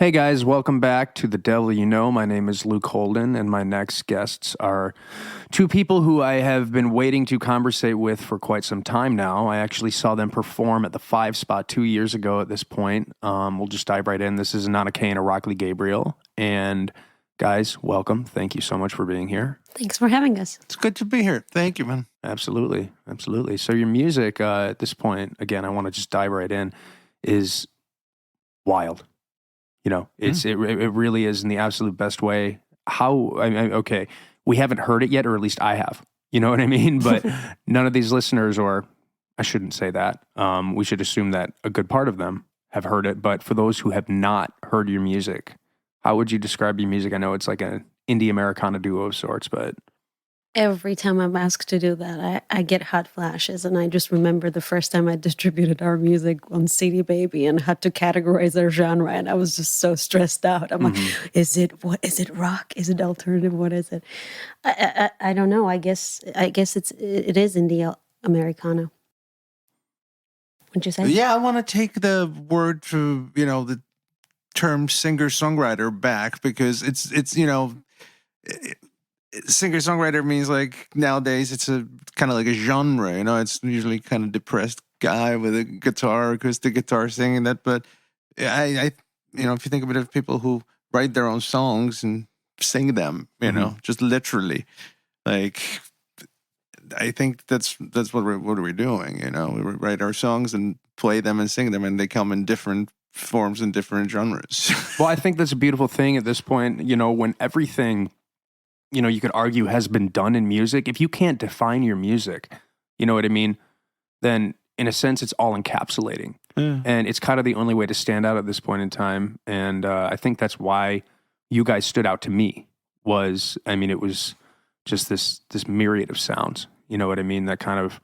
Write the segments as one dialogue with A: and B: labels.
A: Hey guys, welcome back to The Devil You Know. My name is Luke Holden, and my next guests are two people who I have been waiting to conversate with for quite some time now. I actually saw them perform at the Five Spot 2 years ago at this point. We'll just dive right in. This is Anana Kaye and Irakli Gabriel. And guys, welcome. Thank you so much for being here.
B: Thanks for having us.
C: It's good to be here. Thank you, man.
A: Absolutely. Absolutely. So your music at this point, again, I want to just dive right in, is wild. You know, it really is in the absolute best way. Okay, we haven't heard it yet, or at least I have. You know what I mean? But none of these listeners, or I shouldn't say that. We should assume that a good part of them have heard it. But for those who have not heard your music, how would you describe your music? I know it's like an indie Americana duo of sorts, but
B: Every time I'm asked to do that, I get hot flashes. And I just remember the first time I distributed our music on CD Baby and had to categorize our genre. And I was just so stressed out. I'm like, is it rock? Is it alternative? What is it? I don't know. I guess it is indie Americana. What'd you say?
C: Yeah, I want to take the word to, the term singer-songwriter back, because it's singer-songwriter means, like, nowadays it's a kind of like a genre, it's usually kind of depressed guy with a guitar, acoustic guitar singing that. But I if you think about it, people who write their own songs and sing them, just literally, like, I think that's what we're doing. We write our songs and play them and sing them, and they come in different forms and different genres.
A: Well, I think that's a beautiful thing at this point, when everything, you could argue has been done in music. If you can't define your music, you know what I mean? Then in a sense, it's all encapsulating.
C: Yeah.
A: And it's kind of the only way to stand out at this point in time. And I think that's why you guys stood out to me. It was just this myriad of sounds, you know what I mean? That kind of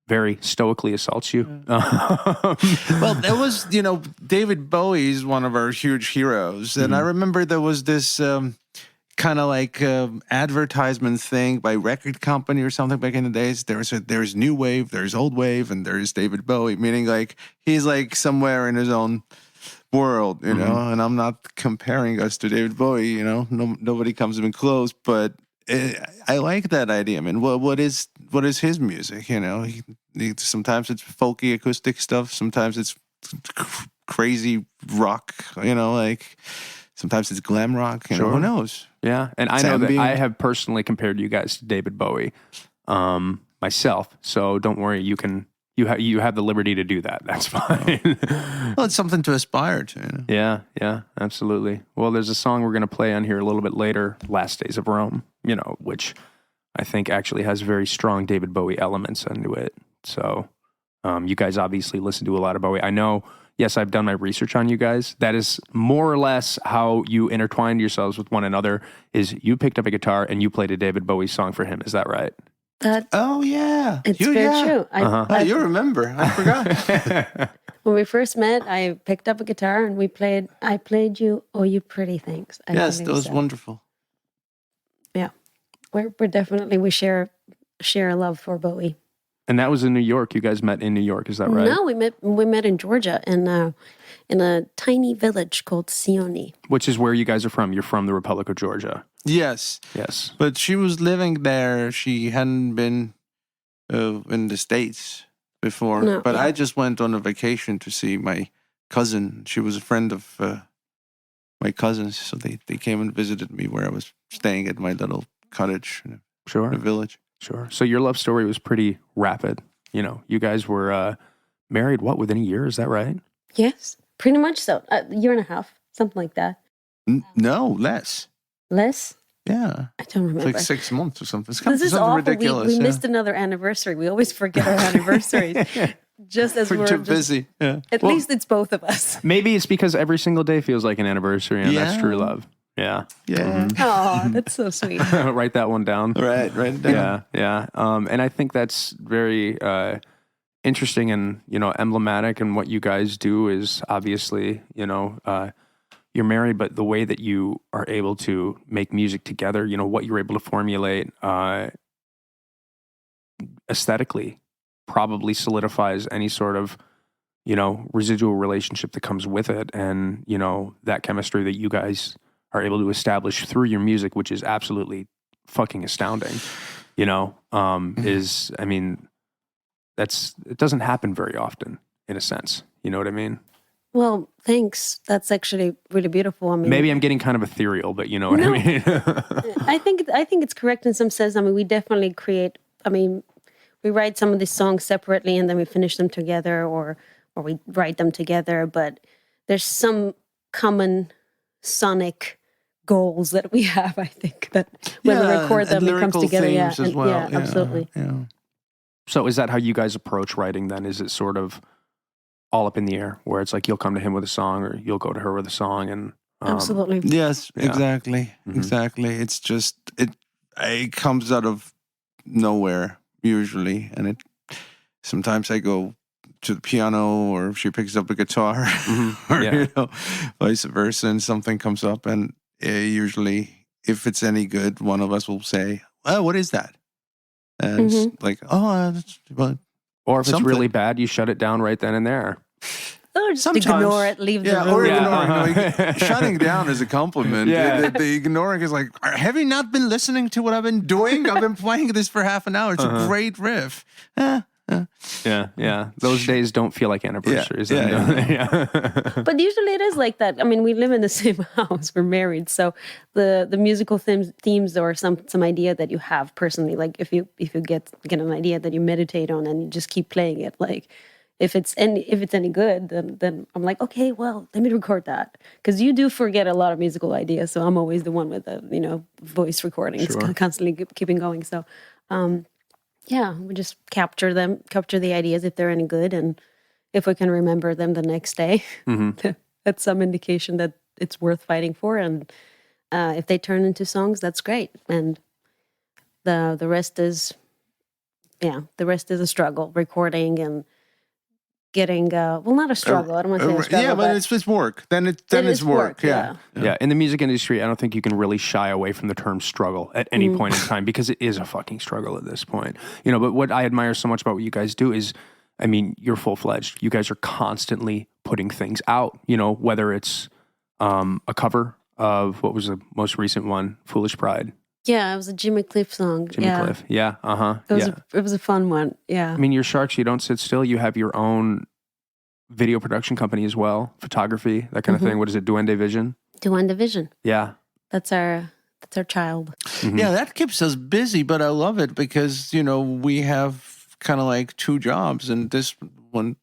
A: very stoically assaults you.
C: Well, there was, David Bowie is one of our huge heroes. And I remember there was this kind of like advertisement thing by record company or something back in the days. There's new wave, there's old wave, and there's David Bowie, meaning like he's like somewhere in his own world, and I'm not comparing us to David Bowie, nobody comes even close, but I like that idea. I mean, what is his music? Sometimes it's folky acoustic stuff, sometimes it's crazy rock, like sometimes it's glam rock.
A: Sure.
C: Who knows?
A: Yeah, and I know that I have personally compared you guys to David Bowie myself. So don't worry, you have the liberty to do that. That's fine.
C: Well, it's something to aspire to.
A: Yeah, absolutely. Well, there's a song we're going to play on here a little bit later, "Last Days of Rome," which I think actually has very strong David Bowie elements into it. So you guys obviously listen to a lot of Bowie. I know. Yes, I've done my research on you guys. That is more or less how you intertwined yourselves with one another, is you picked up a guitar and you played a David Bowie song for him. Is that right?
C: Oh, yeah.
B: It's very true.
C: You remember. I forgot.
B: When we first met, I picked up a guitar and I played you "Oh You Pretty Things."
C: Yes, that was wonderful.
B: Yeah. We share a love for Bowie.
A: And that was in New York. You guys met in New York, is that right?
B: No, we met in Georgia in a tiny village called Sioni.
A: Which is where you guys are from. You're from the Republic of Georgia.
C: Yes. But she was living there. She hadn't been in the States before.
B: No,
C: but I just went on a vacation to see my cousin. She was a friend of my cousins. So they came and visited me where I was staying at my little cottage in a village.
A: Sure. So your love story was pretty rapid. You guys were married, within a year? Is that right?
B: Yes, pretty much so. A year and a half, something like that.
C: No, less.
B: Less?
C: Yeah.
B: I don't remember.
C: It's like 6 months or something.
B: This is awful.
C: Ridiculous.
B: We missed another anniversary. We always forget our anniversaries. Just as we're
C: too busy. Yeah.
B: At least it's both of us.
A: Maybe it's because every single day feels like an anniversary, and that's true love. Yeah.
B: Oh, that's so sweet.
A: Write that one down.
C: Write it down.
A: Yeah. And I think that's very interesting and, emblematic. And what you guys do is obviously, you're married, but the way that you are able to make music together, what you're able to formulate aesthetically probably solidifies any sort of, residual relationship that comes with it, and that chemistry that you guys are able to establish through your music, which is absolutely fucking astounding. Is, I mean, it doesn't happen very often, in a sense. You know what I mean?
B: Well, thanks. That's actually really beautiful. I mean,
A: maybe I'm getting kind of ethereal, but you know what I mean?
B: I think it's correct in some sense. I mean, we definitely create. I mean, we write some of these songs separately, and then we finish them together, or we write them together. But there's some common sonic goals that we have. I think that when we record them, it comes together. Yeah,
C: as well.
B: Yeah, absolutely.
C: Yeah.
A: So is that how you guys approach writing then? Is it sort of all up in the air, where it's like you'll come to him with a song or you'll go to her with a song? And
B: absolutely.
C: Yes,
A: Yeah.
C: exactly.
A: Mm-hmm.
C: Exactly. It's just, it comes out of nowhere usually. And sometimes I go to the piano, or she picks up a guitar,
A: Mm-hmm.
C: or, vice versa, and something comes up. And usually, if it's any good, one of us will say, "Oh, what is that?" And it's like, "Oh, well."
A: Or if
C: Something.
A: it's really bad, you shut it down right then and there.
B: Or just
C: Sometimes.
B: ignore it, leave the room.
C: Or
A: Yeah.
C: ignoring. Shutting down is a compliment.
A: Yeah.
C: The ignoring is like, have you not been listening to what I've been doing? I've been playing this for half an hour. It's a great riff.
A: Yeah. Those days don't feel like anniversaries.
C: Yeah.
B: But usually it is like that. I mean, we live in the same house. We're married, so the musical themes or some idea that you have personally, like if you get an idea that you meditate on and you just keep playing it, like if it's any good, then I'm like, okay, well, let me record that, because you do forget a lot of musical ideas. So I'm always the one with the voice recordings,
A: Sure.
B: constantly keeping going. So. Yeah, we just capture the ideas if they're any good, and if we can remember them the next day, that's some indication that it's worth fighting for. And if they turn into songs, that's great. And the rest is a struggle, recording and getting not a struggle. I don't want to say a struggle.
C: Yeah, but it's work. Then it's work. Yeah.
A: In the music industry, I don't think you can really shy away from the term struggle at any point in time, because it is a fucking struggle at this point. But what I admire so much about what you guys do is, I mean, you're full-fledged. You guys are constantly putting things out, whether it's a cover of, what was the most recent one, Foolish Pride.
B: Yeah, it was a Jimmy Cliff song.
A: Cliff. Yeah.
B: It was a fun one. Yeah.
A: I mean, you're Sharks, you don't sit still. You have your own video production company as well, photography, that kind of thing. What is it, Duende Vision?
B: Duende Vision.
A: Yeah.
B: That's our child.
A: Mm-hmm.
C: Yeah, that keeps us busy, but I love it because, we have kind of like two jobs, and this one,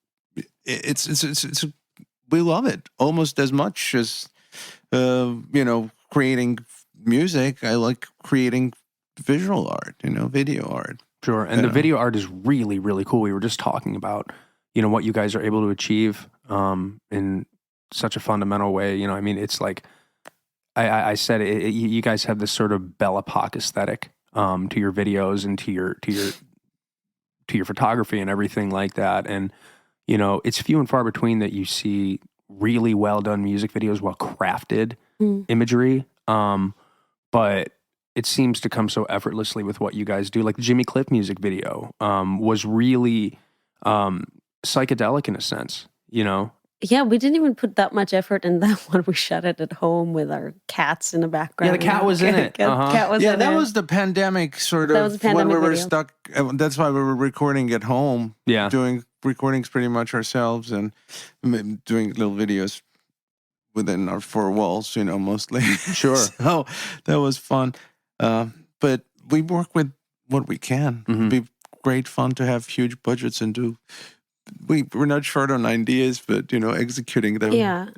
C: it's we love it almost as much as, creating music. I like creating visual art, video art.
A: Sure. And the video art is really, really cool. We were just talking about, what you guys are able to achieve in such a fundamental way. I mean, it's like, I said, you guys have this sort of Belle Epoque aesthetic to your videos and to your photography and everything like that. And, it's few and far between that you see really well done music videos, well crafted imagery. But it seems to come so effortlessly with what you guys do. Like the Jimmy Cliff music video was really psychedelic in a sense,
B: Yeah, we didn't even put that much effort in that one. We shot it at home with our cats in the background.
A: Yeah, the cat was in it.
B: Cat was in
C: that
B: it.
C: was the pandemic sort of.
B: That was the pandemic
C: when we were
B: video.
C: stuck. That's why we were recording at home.
A: Yeah.
C: Doing recordings pretty much ourselves and doing little videos within our four walls, mostly.
A: Sure.
C: So that was fun. But we work with what we can. It'd be great fun to have huge budgets and do. We're not short on ideas, but executing them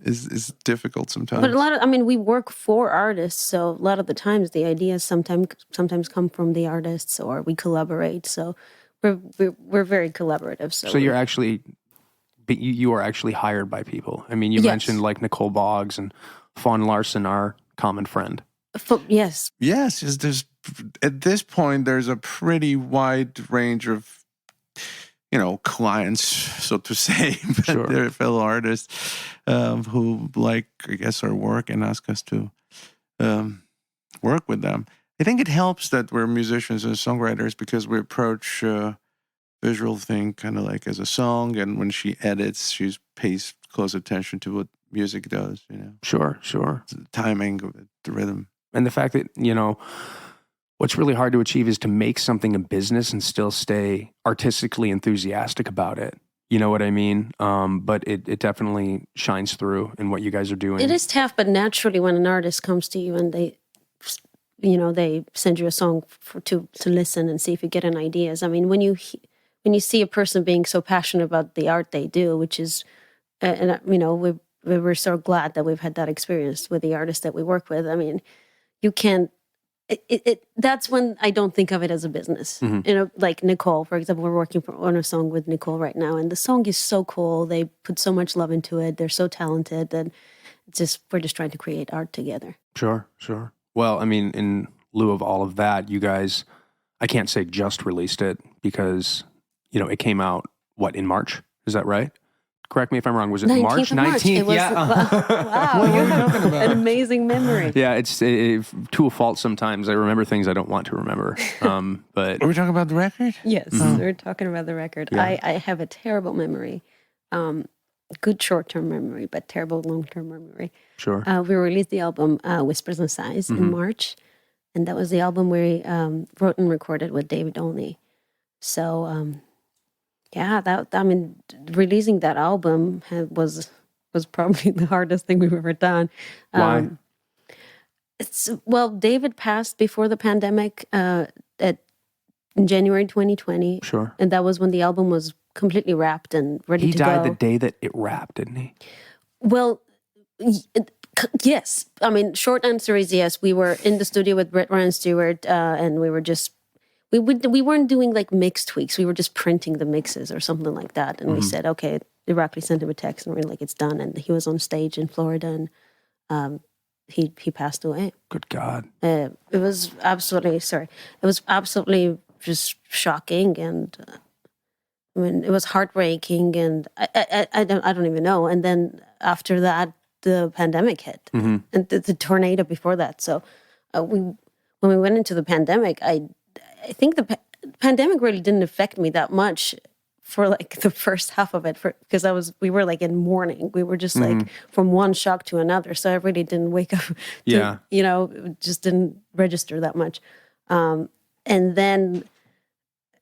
C: is difficult sometimes.
B: But we work for artists, so a lot of the times the ideas sometimes come from the artists, or we collaborate. So we're very collaborative. So
A: you're actually, but you are actually hired by people. I mean, you mentioned like Nicole Boggs and Fawn Larson, our common friend.
B: Yes.
C: Yes. There's at this point there's a pretty wide range of clients, so to say, but
A: Sure.
C: they're fellow artists who like, I guess, our work and ask us to work with them. I think it helps that we're musicians and songwriters because we approach visual thing, kind of like as a song. And when she edits, she pays close attention to what music does,
A: Sure.
C: the timing, the rhythm.
A: And the fact that, what's really hard to achieve is to make something a business and still stay artistically enthusiastic about it. You know what I mean? But it definitely shines through in what you guys are doing.
B: It is tough, but naturally when an artist comes to you and they send you a song to listen and see if you get any ideas. I mean, when you see a person being so passionate about the art they do, which is, we're so glad that we've had that experience with the artists that we work with. I mean, you can't. That's when I don't think of it as a business. Like Nicole, for example, we're working on a song with Nicole right now, and the song is so cool. They put so much love into it. They're so talented, and we're just trying to create art together.
A: Sure. Well, I mean, in lieu of all of that, you guys, I can't say just released it because, it came out, in March? Is that right? Correct me if I'm wrong. Was it March 19th?
B: It was,
A: Yeah.
B: Wow, you have an amazing memory.
A: Yeah, it's to a fault sometimes. I remember things I don't want to remember. But
C: Are we talking about the record?
B: Yes, we're talking about the record.
A: Yeah.
B: I have a terrible memory. Good short-term memory, but terrible long-term memory.
A: Sure.
B: We released the album Whispers and Sighs in March, and that was the album we wrote and recorded with David Olney. So, releasing that album was probably the hardest thing we've ever done.
A: Why?
B: David passed before the pandemic in January 2020.
A: Sure.
B: And that was when the album was completely wrapped and ready to go.
A: He died the day that it wrapped, didn't he?
B: Well, yes. I mean, short answer is yes. We were in the studio with Brett Ryan Stewart, and we were just we weren't doing like mix tweaks. We were just printing the mixes or something like that. And we said, okay, Irakli sent him a text, and we were like, it's done. And he was on stage in Florida, and he passed away.
A: Good God!
B: It was absolutely just shocking, and I mean, it was heartbreaking, and I don't even know. And then after that, the pandemic hit, and the tornado before that. So when we went into the pandemic, I think the pandemic really didn't affect me that much for like the first half of it, because we were like in mourning. We were just like from one shock to another. So I really didn't wake up. Just didn't register that much. And then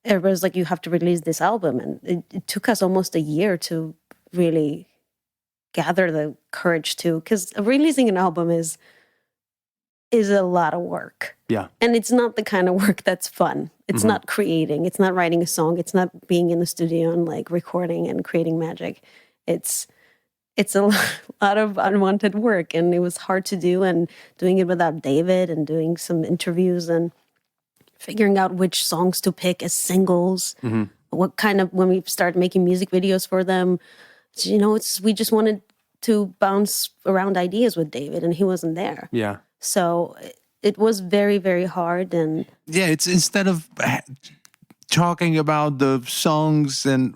B: it was like, you have to release this album, and it took us almost a year to really gather the courage to, because releasing an album is a lot of work.
A: Yeah. And
B: it's not the kind of work that's fun. It's not creating. It's not writing a song. It's not being in the studio and like recording and creating magic. It's a lot of unwanted work, and it was hard to do, and doing it without David, and doing some interviews and figuring out which songs to pick as singles. What kind of, when we started making music videos for them, we just wanted to bounce around ideas with David, and he wasn't there.
A: Yeah.
B: So it was very, very hard. And
C: yeah, it's instead of talking about the songs and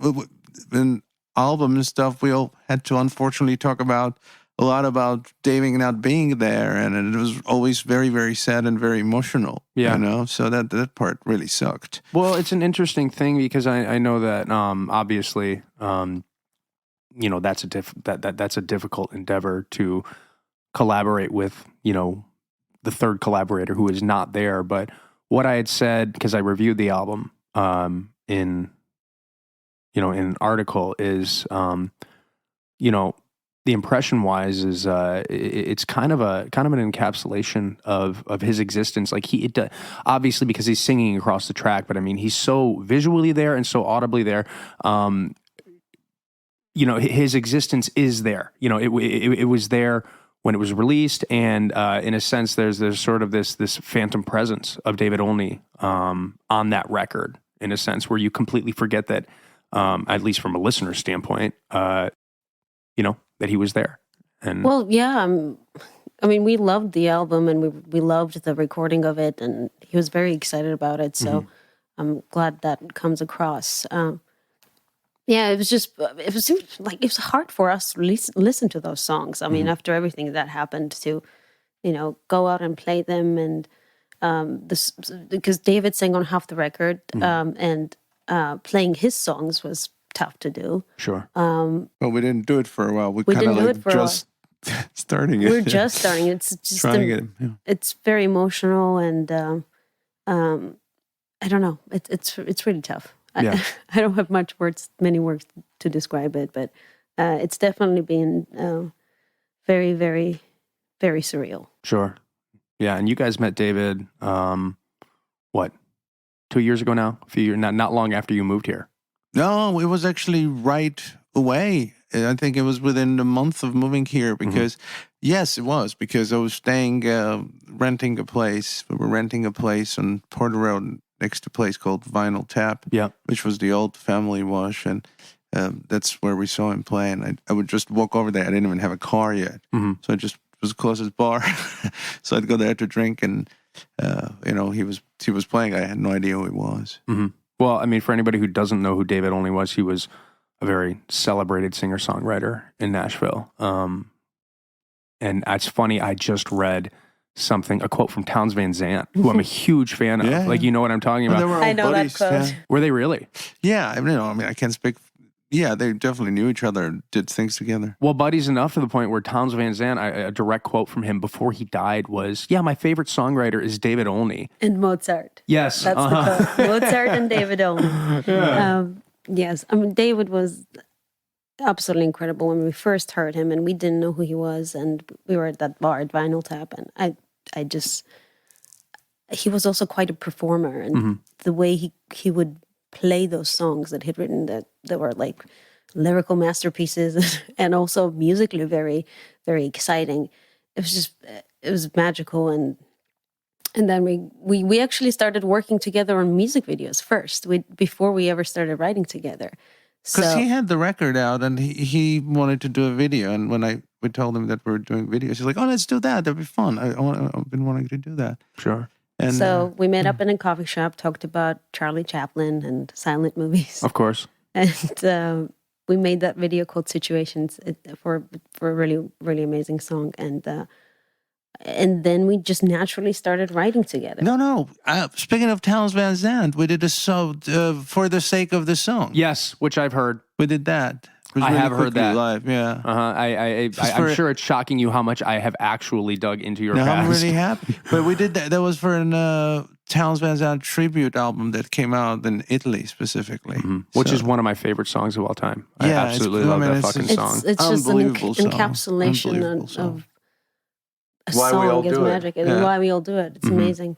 C: album and stuff, we all had to unfortunately talk about a lot about David not being there, and it was always very, very sad and very emotional.
A: Yeah.
C: So that part really sucked.
A: Well, it's an interesting thing because I know that obviously that's a difficult endeavor to collaborate with the third collaborator who is not there. But what I had said, because I reviewed the album in an article, is the impression wise is it's kind of an encapsulation of his existence. Like obviously because he's singing across the track, but I mean he's so visually there and so audibly there. His existence is there. It was there when it was released, and in a sense, there's sort of this phantom presence of David Olney on that record. In a sense, where you completely forget that, at least from a listener standpoint, that he was there. And
B: I mean, we loved the album, and we loved the recording of it, and he was very excited about it. So I'm glad that comes across. It was hard for us to listen to those songs. I mean, after everything that happened, to, go out and play them, and because David sang on half the record, and playing his songs was tough to do.
A: Sure.
C: Well, we didn't do it for a while. We kind
B: didn't
C: of
B: do
C: like
B: it for a
C: just starting it.
B: We're just starting. It's just
C: trying it. Yeah.
B: it's very emotional, and I don't know. It's really tough.
A: Yeah.
B: I don't have many words to describe it, but it's definitely been very, very, very surreal.
A: Sure. Yeah, and you guys met David, what, 2 years ago now? A few years, not long after you moved here.
C: No, it was actually right away. I think it was within a month of moving here because, yes, it was because I was staying, renting a place. We were renting a place on Porter Road next to a place called Vinyl Tap,
A: Yeah.
C: which was the old family wash. And that's where we saw him play. And I would just walk over there. I didn't even have a car yet. So I just was the closest bar. So I'd go there to drink and, he was playing. I had no idea who he was.
A: Well, I mean, for anybody who doesn't know who David Olney was, he was a very celebrated singer-songwriter in Nashville. And it's funny, I just read a quote from Townes Van Zandt, who I'm a huge fan of.
C: Yeah.
A: Like, you know what I'm talking about?
B: I know that quote.
A: Were they really?
C: Yeah, I can't speak. Yeah, they definitely knew each other and did things together.
A: Well, buddies enough to the point where Townes Van Zandt, a direct quote from him before he died was, yeah, my favorite songwriter is David Olney.
B: And Mozart.
A: Yes.
B: That's the quote. Mozart and David Olney. Yes. I mean, David was absolutely incredible when we first heard him, and we didn't know who he was, and we were at that bar at Vinyl Tap, and he was also quite a performer, and the way he would play those songs that he'd written that were like lyrical masterpieces and also musically very, very exciting. It was magical, and then we actually started working together on music videos first, before we ever started writing together.
C: Because he had the record out and he wanted to do a video, and when we told him that we were doing videos, he's like, "Oh, let's do that. That'd be fun. I've been wanting to do that."
A: Sure.
C: And
B: so we met up in a coffee shop, talked about Charlie Chaplin and silent movies.
A: Of course.
B: And we made that video called Situations for a really, really amazing song. And then we just naturally started writing together.
C: No. Speaking of Townes Van Zandt, we did a song For the Sake of the Song.
A: Yes, which I've heard.
C: We did that. It was
A: I
C: really
A: have heard
C: quickly
A: that.
C: live. Yeah.
A: I'm sure it's shocking you how much I have actually dug into your
C: No,
A: past.
C: I'm really happy. But we did that. That was for an Townes Van Zandt tribute album that came out in Italy specifically.
A: Which is one of my favorite songs of all time. I
C: Yeah,
A: absolutely
C: it's-
A: love
C: I mean,
A: that
C: it's-
A: fucking song.
B: It's just an
C: Unbelievable song.
B: encapsulation
C: Unbelievable song.
B: of a
C: Why we all
B: song. It's
C: do it.
B: magic, and
C: Yeah.
B: why we all do it. It's amazing.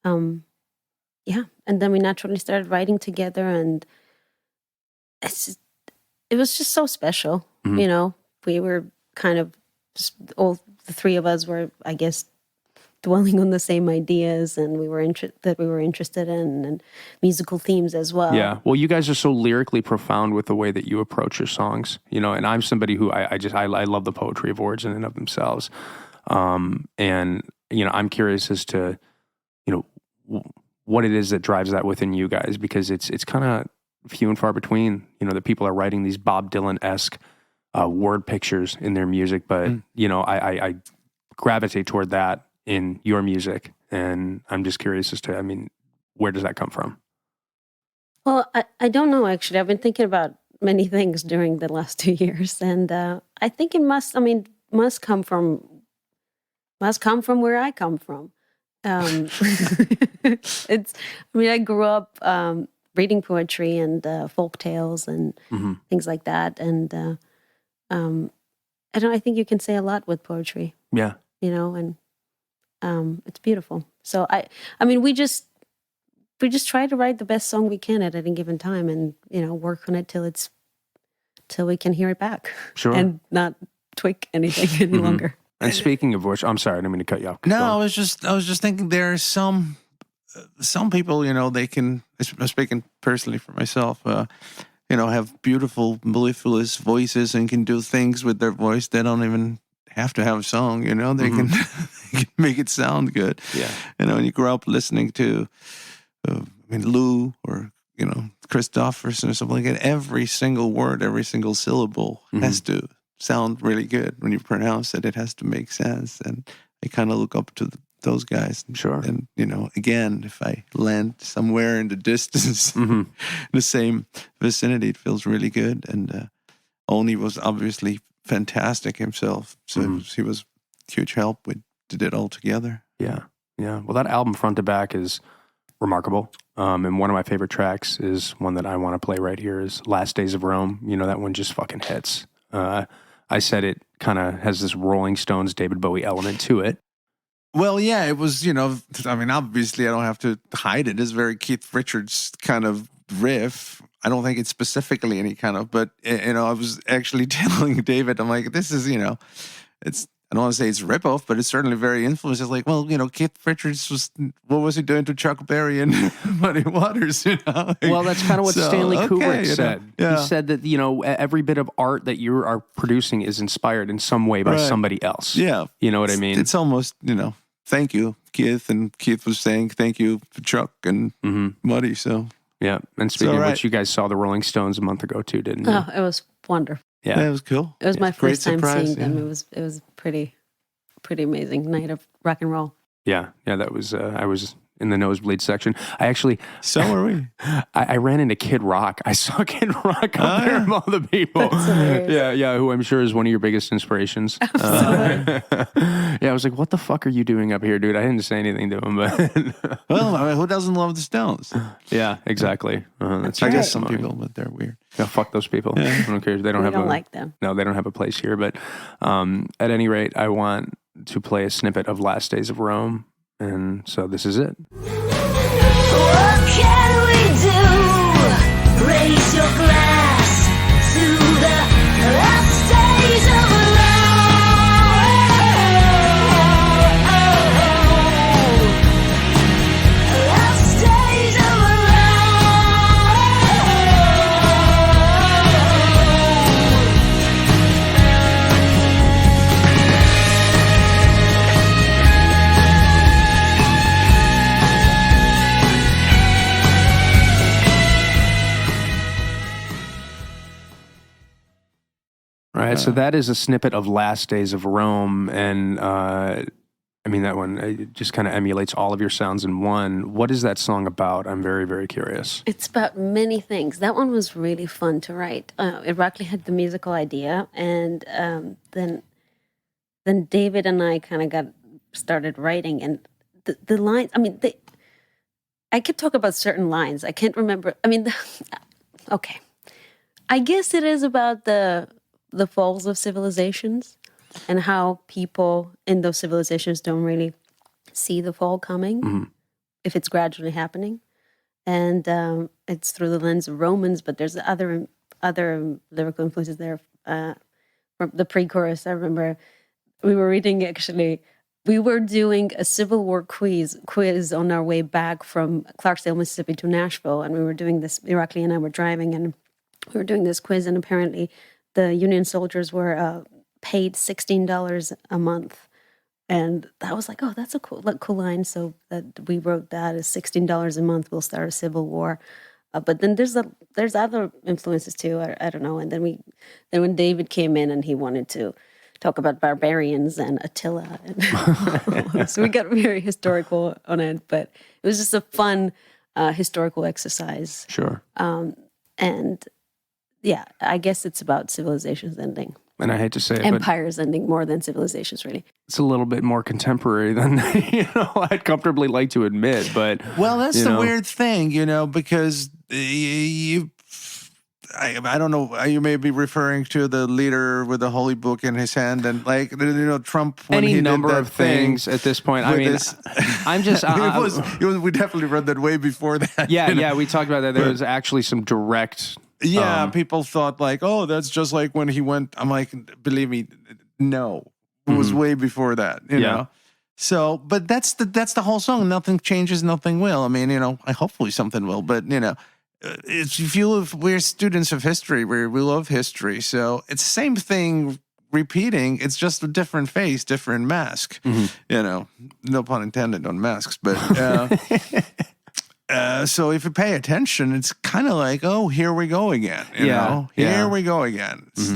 B: Yeah, and then we naturally started writing together, and it was just so special. You know, we were kind of all the three of us were, I guess, dwelling on the same ideas, and we were interested in, and musical themes as well.
A: Yeah. Well, you guys are so lyrically profound with the way that you approach your songs, you know, and I'm somebody who I love the poetry of words in and of themselves. And, you know, I'm curious as to, you know, what it is that drives that within you guys, because it's kind of few and far between, you know, that people are writing these Bob Dylan-esque word pictures in their music. But, you know, I gravitate toward that in your music. And I'm just curious as to, I mean, where does that come from?
B: Well, I don't know, actually. I've been thinking about many things during the last 2 years. And I think it must come from where I come from. I grew up reading poetry and folk tales and things like that. And I think you can say a lot with poetry.
A: Yeah.
B: You know, and it's beautiful. So I mean, we just try to write the best song we can at any given time, and you know, work on it till we can hear it back.
A: Sure.
B: And not tweak anything any longer.
A: And speaking of which, I'm sorry, I didn't mean to cut you off.
C: No,
A: Go
C: I
A: on.
C: was just thinking there are some people, you know, they can, I'm speaking personally for myself, you know, have beautiful, mellifluous voices and can do things with their voice. They don't even have to have a song, you know, they can make it sound good.
A: Yeah.
C: You know, and you grow up listening to, Lou or, you know, Christofferson or something like that. Every single word, every single syllable has to sound really good when you pronounce it. It has to make sense. And I kind of look up to those guys.
A: Sure.
C: And, again, if I land somewhere in the distance,
A: Mm-hmm.
C: the same vicinity, it feels really good. And Oni was obviously fantastic himself. So he was huge help. We did it all together.
A: Yeah. Well, that album front to back is remarkable. And one of my favorite tracks is one that I want to play right here is Last Days of Rome. That one just fucking hits. I said it kind of has this Rolling Stones, David Bowie element to it.
C: Well, yeah, it was, obviously I don't have to hide it. It's very Keith Richards kind of riff. I don't think it's specifically any kind of, but, I was actually telling David, I'm like, this is, it's, I don't want to say it's a ripoff, but it's certainly very influenced. It's like, well, Keith Richards what was he doing to Chuck Berry and Muddy Waters,
A: Well, that's kind of what Stanley Kubrick said.
C: Yeah.
A: He said that, every bit of art that you are producing is inspired in some way by somebody else.
C: Yeah.
A: You know what I mean?
C: It's almost, thank you, Keith. And Keith was saying thank you for Chuck and Muddy. So,
A: yeah. And speaking of which, you guys saw the Rolling Stones a month ago too, didn't you?
B: Oh, it was wonderful.
A: Yeah,
C: it was cool.
B: It was my first time
C: surprise,
B: seeing them. It was pretty amazing night of rock and roll.
A: Yeah. That was. I was in the nosebleed section. I actually.
C: So were we.
A: I ran into Kid Rock. I saw Kid Rock up there of all the people.
B: That's hilarious.
A: Yeah. Who I'm sure is one of your biggest inspirations. Yeah, I was like, "What the fuck are you doing up here, dude?" I didn't say anything to him, but
C: well, who doesn't love the Stones?
A: Yeah, exactly. That's
C: I guess
A: right.
C: some people, but they're weird.
A: Yeah, fuck those people. I don't care. They don't
B: We
A: have.
B: don't like them.
A: No, they don't have a place here. But at any rate, I want to play a snippet of Last Days of Rome, and so this is it.
D: What can we do? Raise your glass to the last days of Rome. Last days of
A: All right, so that is a snippet of Last Days of Rome, and that one just kind of emulates all of your sounds in one. What is that song about? I'm very, very curious.
B: It's about many things. That one was really fun to write. Irakli had the musical idea, and then David and I kind of got started writing, and the lines. I could talk about certain lines. I can't remember. Okay, I guess it is about the falls of civilizations and how people in those civilizations don't really see the fall coming if it's gradually happening. And it's through the lens of Romans, but there's other lyrical influences there. From the pre-chorus, I remember we were reading, actually, we were doing a Civil War quiz on our way back from Clarksdale, Mississippi to Nashville. And we were doing this, Irakli and I were driving, and we were doing this quiz, and apparently the Union soldiers were paid $16 a month. And I was like, oh, that's a cool line. So that we wrote that as $16 a month, we'll start a civil war. But then there's other influences too. I don't know. And then when David came in and he wanted to talk about barbarians and Attila, and so we got very historical on it. But it was just a fun historical exercise.
A: Sure.
B: And yeah, I guess it's about civilizations ending.
A: And I hate to say it,
B: empires ending more than civilizations, really.
A: It's a little bit more contemporary than I'd comfortably like to admit. But
C: well, that's the weird thing, because I don't know. You may be referring to the leader with the holy book in his hand, and Trump. When
A: any
C: he
A: number
C: did that
A: of things at this point. I mean, I'm just.
C: we definitely read that way before that.
A: Yeah, we talked about that. There was actually some direct.
C: Yeah, people thought like, oh, that's just like when he went. I'm like, believe me, no, it was way before that. You know. So, but that's the whole song. Nothing changes, nothing will. I mean, hopefully something will, but if we're students of history, we love history. So it's the same thing repeating. It's just a different face, different mask. No pun intended on masks, but. So if you pay attention, it's kind of like, oh, here we go again. Here we go again. It's,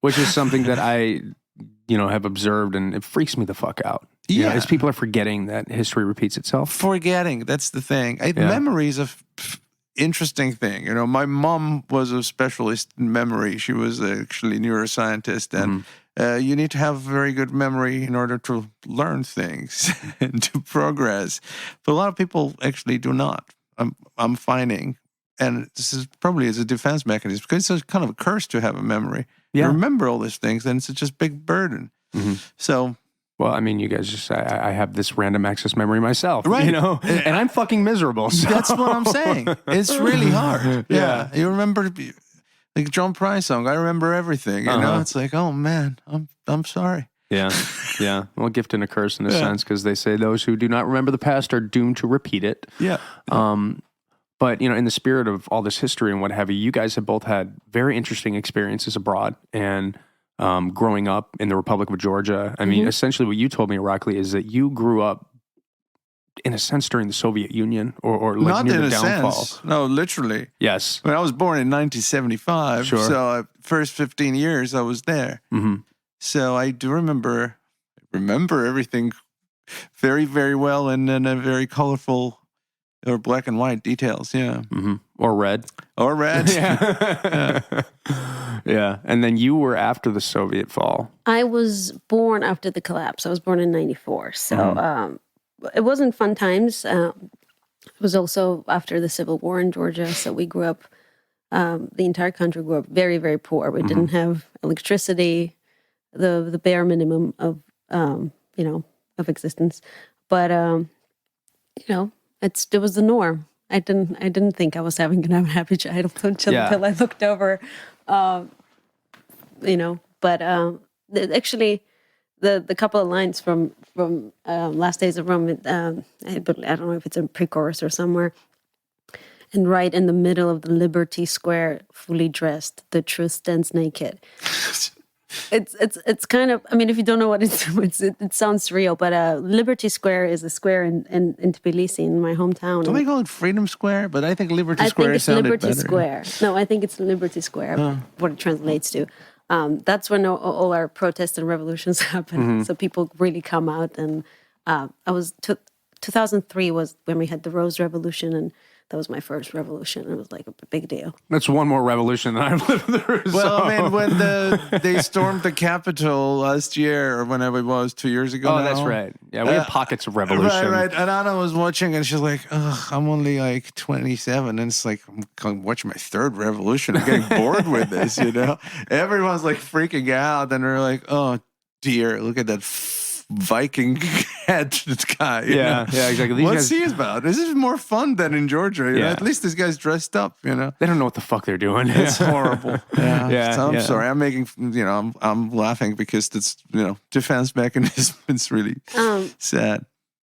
A: which is something that I, have observed, and it freaks me the fuck out. You know, as people are forgetting that history repeats itself.
C: Forgetting, that's the thing. Memory is a interesting thing. You know, my mom was a specialist in memory. She was actually a neuroscientist, and you need to have very good memory in order to learn things and to progress. But a lot of people actually do not. I'm finding, and this is probably as a defense mechanism, because it's kind of a curse to have a memory. You remember all these things, and it's just a big burden. So.
A: Well, I mean, you guys just, I have this random access memory myself,
C: right?
A: You know, and I'm fucking miserable. So.
C: That's what I'm saying. It's really hard. Yeah. You remember, like John Prine song, I remember everything, you know? It's like, oh man, I'm sorry.
A: Yeah. Yeah. Well, gift and a curse in a sense, because they say those who do not remember the past are doomed to repeat it.
C: Yeah.
A: But, you know, in the spirit of all this history and what have you, you guys have both had very interesting experiences abroad and growing up in the Republic of Georgia. I mean, essentially what you told me, Irakli, is that you grew up, in a sense, during the Soviet Union or like
C: not
A: near
C: in
A: the
C: a
A: downfall.
C: Sense. No, literally.
A: Yes.
C: I mean, I was born in 1975, so first 15 years I was there. So I do remember everything very, very well and in a very colorful or black and white details,
A: Or red. Yeah. And then you were after the Soviet fall.
B: I was born after the collapse. I was born in 94. So it wasn't fun times. It was also after the Civil War in Georgia. So we grew up, the entire country grew up very, very poor. We didn't have electricity, the bare minimum of, of existence. But, it was the norm. I didn't think I was having a happy childhood until I looked over, But actually, the couple of lines from Last Days of Rome, I don't know if it's a pre-chorus or somewhere, and right in the middle of the Liberty Square, fully dressed, the truth stands naked. It's kind of, I mean, if you don't know what it sounds surreal, but Liberty Square is a square in Tbilisi, in my hometown.
C: Don't they call it Freedom Square? But I think Liberty Square sounded better.
B: I think it's Liberty Square. No, I think it's Liberty Square, what it translates to. That's when all our protests and revolutions happen. So people really come out. And 2003 was when we had the Rose Revolution, and that was my first revolution. It was like a big deal.
A: That's one more revolution than I've lived through.
C: Well, I mean, when they stormed the Capitol last year, or whenever it was, 2 years ago.
A: Oh, that's right. Yeah, we have pockets of revolution.
C: Right. Anana was watching, and she's like, "Ugh, I'm only like 27," and it's like I'm watching my third revolution. I'm getting bored with this, you know. Everyone's like freaking out, and they're like, "Oh dear, look at that Viking head guy."
A: Yeah, exactly.
C: What's he about? This is more fun than in Georgia. You know? At least this guy's dressed up, you know.
A: They don't know what the fuck they're doing.
C: It's horrible. So I'm sorry. I'm making, I'm laughing because that's, defense mechanism. It's really sad.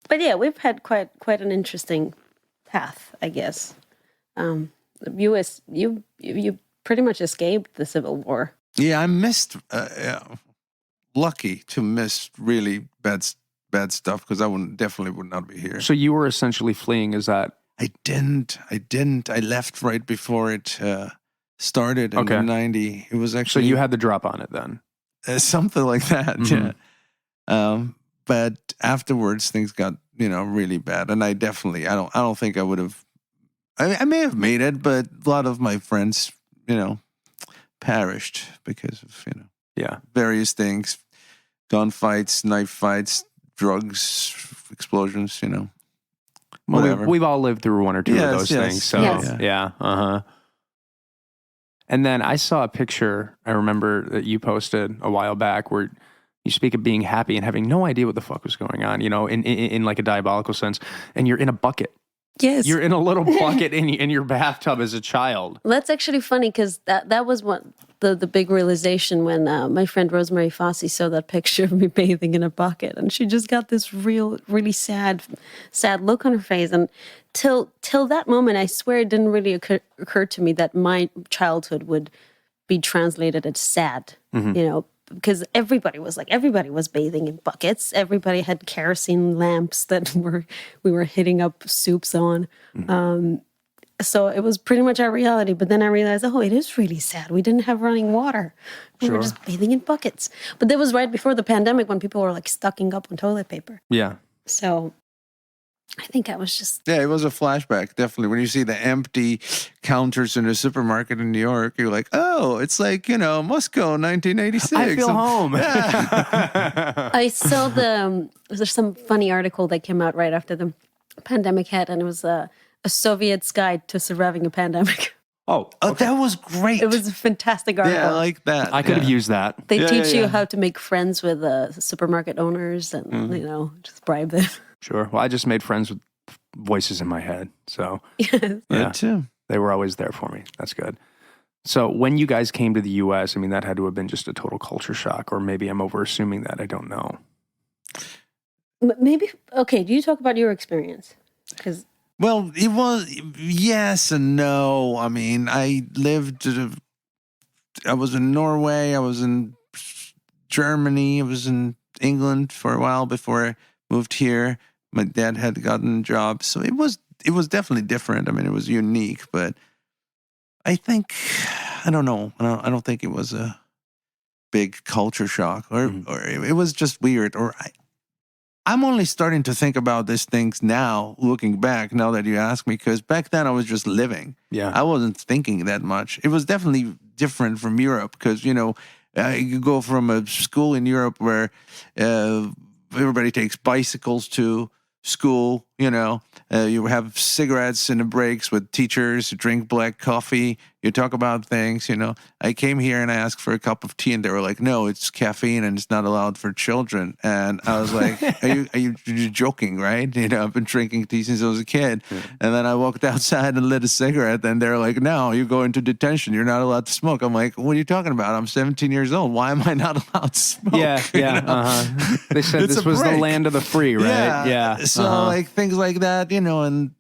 B: But yeah, we've had quite an interesting path, I guess. The U.S., you pretty much escaped the Civil War.
C: Yeah, I missed. Lucky to miss really bad stuff, because I definitely would not be here.
A: So you were essentially fleeing, is that?
C: I didn't. I left right before it started in 90. It was actually.
A: So you had the drop on it then?
C: Something like that, yeah. But afterwards things got, really bad. And I don't think I would have, I may have made it, but a lot of my friends, perished because of, various things, gunfights, knife fights, drugs, explosions, whatever.
A: We've all lived through one or two of those things. So,
B: yes.
A: And then I saw a picture, I remember, that you posted a while back where you speak of being happy and having no idea what the fuck was going on, in like a diabolical sense. And you're in a bucket.
B: Yes.
A: You're in a little bucket in your bathtub as a child.
B: That's actually funny, because that was what the big realization when my friend Rosemary Fossey saw that picture of me bathing in a bucket, and she just got this really sad look on her face. And till that moment, I swear it didn't really occur to me that my childhood would be translated as sad, because everybody was bathing in buckets. Everybody had kerosene lamps that we were hitting up soups on. So it was pretty much our reality. But then I realized, oh, it is really sad. We didn't have running water. We were
A: Sure.
B: just bathing in buckets. But that was right before the pandemic when people were like stocking up on toilet paper.
A: Yeah.
B: So I think I was just,
C: Yeah, it was a flashback, definitely. When you see the empty counters in a supermarket in New York, you're like, oh, it's like, Moscow, 1986.
A: I feel home.
B: I saw there's some funny article that came out right after the pandemic hit, and it was a Soviet's guide to surviving a pandemic.
A: Oh,
C: Oh, that was great.
B: It was a fantastic article.
C: Yeah, I like that.
A: I could have used that.
B: They
C: Yeah,
B: teach
C: yeah,
B: you
C: yeah.
B: how to make friends with supermarket owners and, just bribe them.
A: Sure. Well, I just made friends with voices in my head. So
C: That
A: yeah,
C: too.
A: they were always there for me. That's good. So when you guys came to the U.S., I mean, that had to have been just a total culture shock, or maybe I'm overassuming that. I don't know.
B: Maybe, okay, do you talk about your experience? Because
C: Well, it was yes and no. I mean, I was in Norway, I was in Germany, I was in England for a while before I moved here. My dad had gotten a job, so it was definitely different. I mean, it was unique, but I think I don't know. I don't think it was a big culture shock, or it was just weird. Or I'm only starting to think about these things now, looking back, now that you ask me, because back then I was just living.
A: Yeah.
C: I wasn't thinking that much. It was definitely different from Europe because, you go from a school in Europe where everybody takes bicycles to school, you have cigarettes in the breaks with teachers, you drink black coffee, you talk about things, I came here and I asked for a cup of tea and they were like, no, it's caffeine and it's not allowed for children. And I was like, you're joking, right? I've been drinking tea since I was a kid. Yeah. And then I walked outside and lit a cigarette and they're like, no, you go into detention. You're not allowed to smoke. I'm like, what are you talking about? I'm 17 years old. Why am I not allowed to smoke?
A: Yeah. They said
C: It's
A: this
C: a
A: was the
C: break.
A: land of the free, right?
C: Yeah. So like things like that, and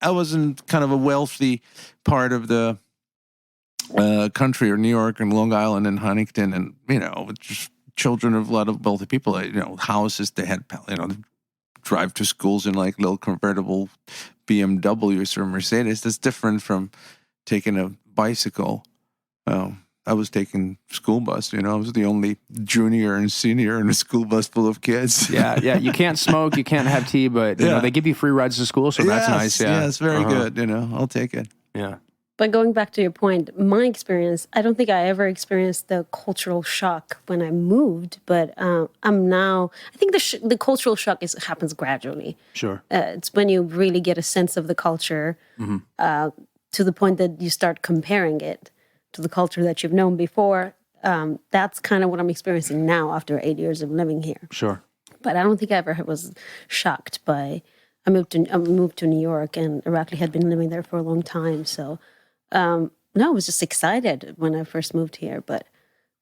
C: I was in kind of a wealthy part of the country, or New York and Long Island and Huntington, and just children of a lot of wealthy people. Houses they had, drive to schools in like little convertible BMWs or Mercedes. That's different from taking a bicycle. I was taking school bus, I was the only junior and senior in a school bus full of kids.
A: Yeah. You can't smoke, you can't have tea, but they give you free rides to school, so that's nice. Yeah,
C: it's very good. I'll take it.
A: Yeah.
B: But going back to your point, my experience, I don't think I ever experienced the cultural shock when I moved, but I'm now, I think the cultural shock happens gradually.
A: Sure.
B: It's when you really get a sense of the culture to the point that you start comparing it to the culture that you've known before. That's kind of what I'm experiencing now after 8 years of living here.
A: Sure.
B: But I don't think I ever was shocked by, I moved to New York, and Irakli had been living there for a long time. So, no, I was just excited when I first moved here, but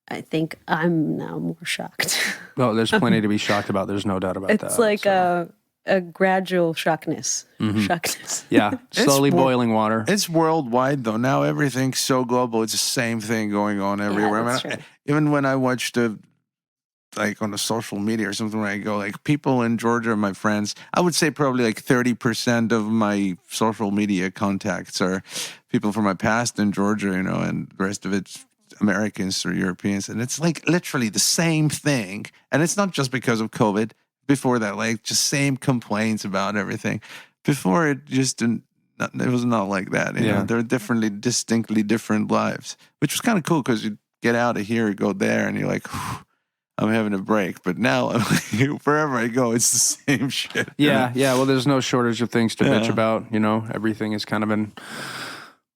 B: I think I'm now more shocked.
A: Well, there's plenty to be shocked about. There's no doubt about that.
B: It's like a gradual shockness. Shockness.
A: Yeah, slowly boiling water.
C: It's worldwide, though. Now everything's so global. It's the same thing going on everywhere.
B: that's
C: I mean,
B: true.
C: even when I watch like on the social media or something, where I go, like people in Georgia, my friends, I would say probably like 30% of my social media contacts are people from my past in Georgia, and the rest of it's Americans or Europeans. And it's like literally the same thing. And it's not just because of COVID. Before that, like just same complaints about everything. Before it just didn't, it was not like that. They're distinctly different lives, which was kind of cool because you get out of here, you go there, and you're like, I'm having a break. But now, wherever I go, it's the same shit.
A: Yeah. Well, there's no shortage of things to bitch about. Everything is kind of been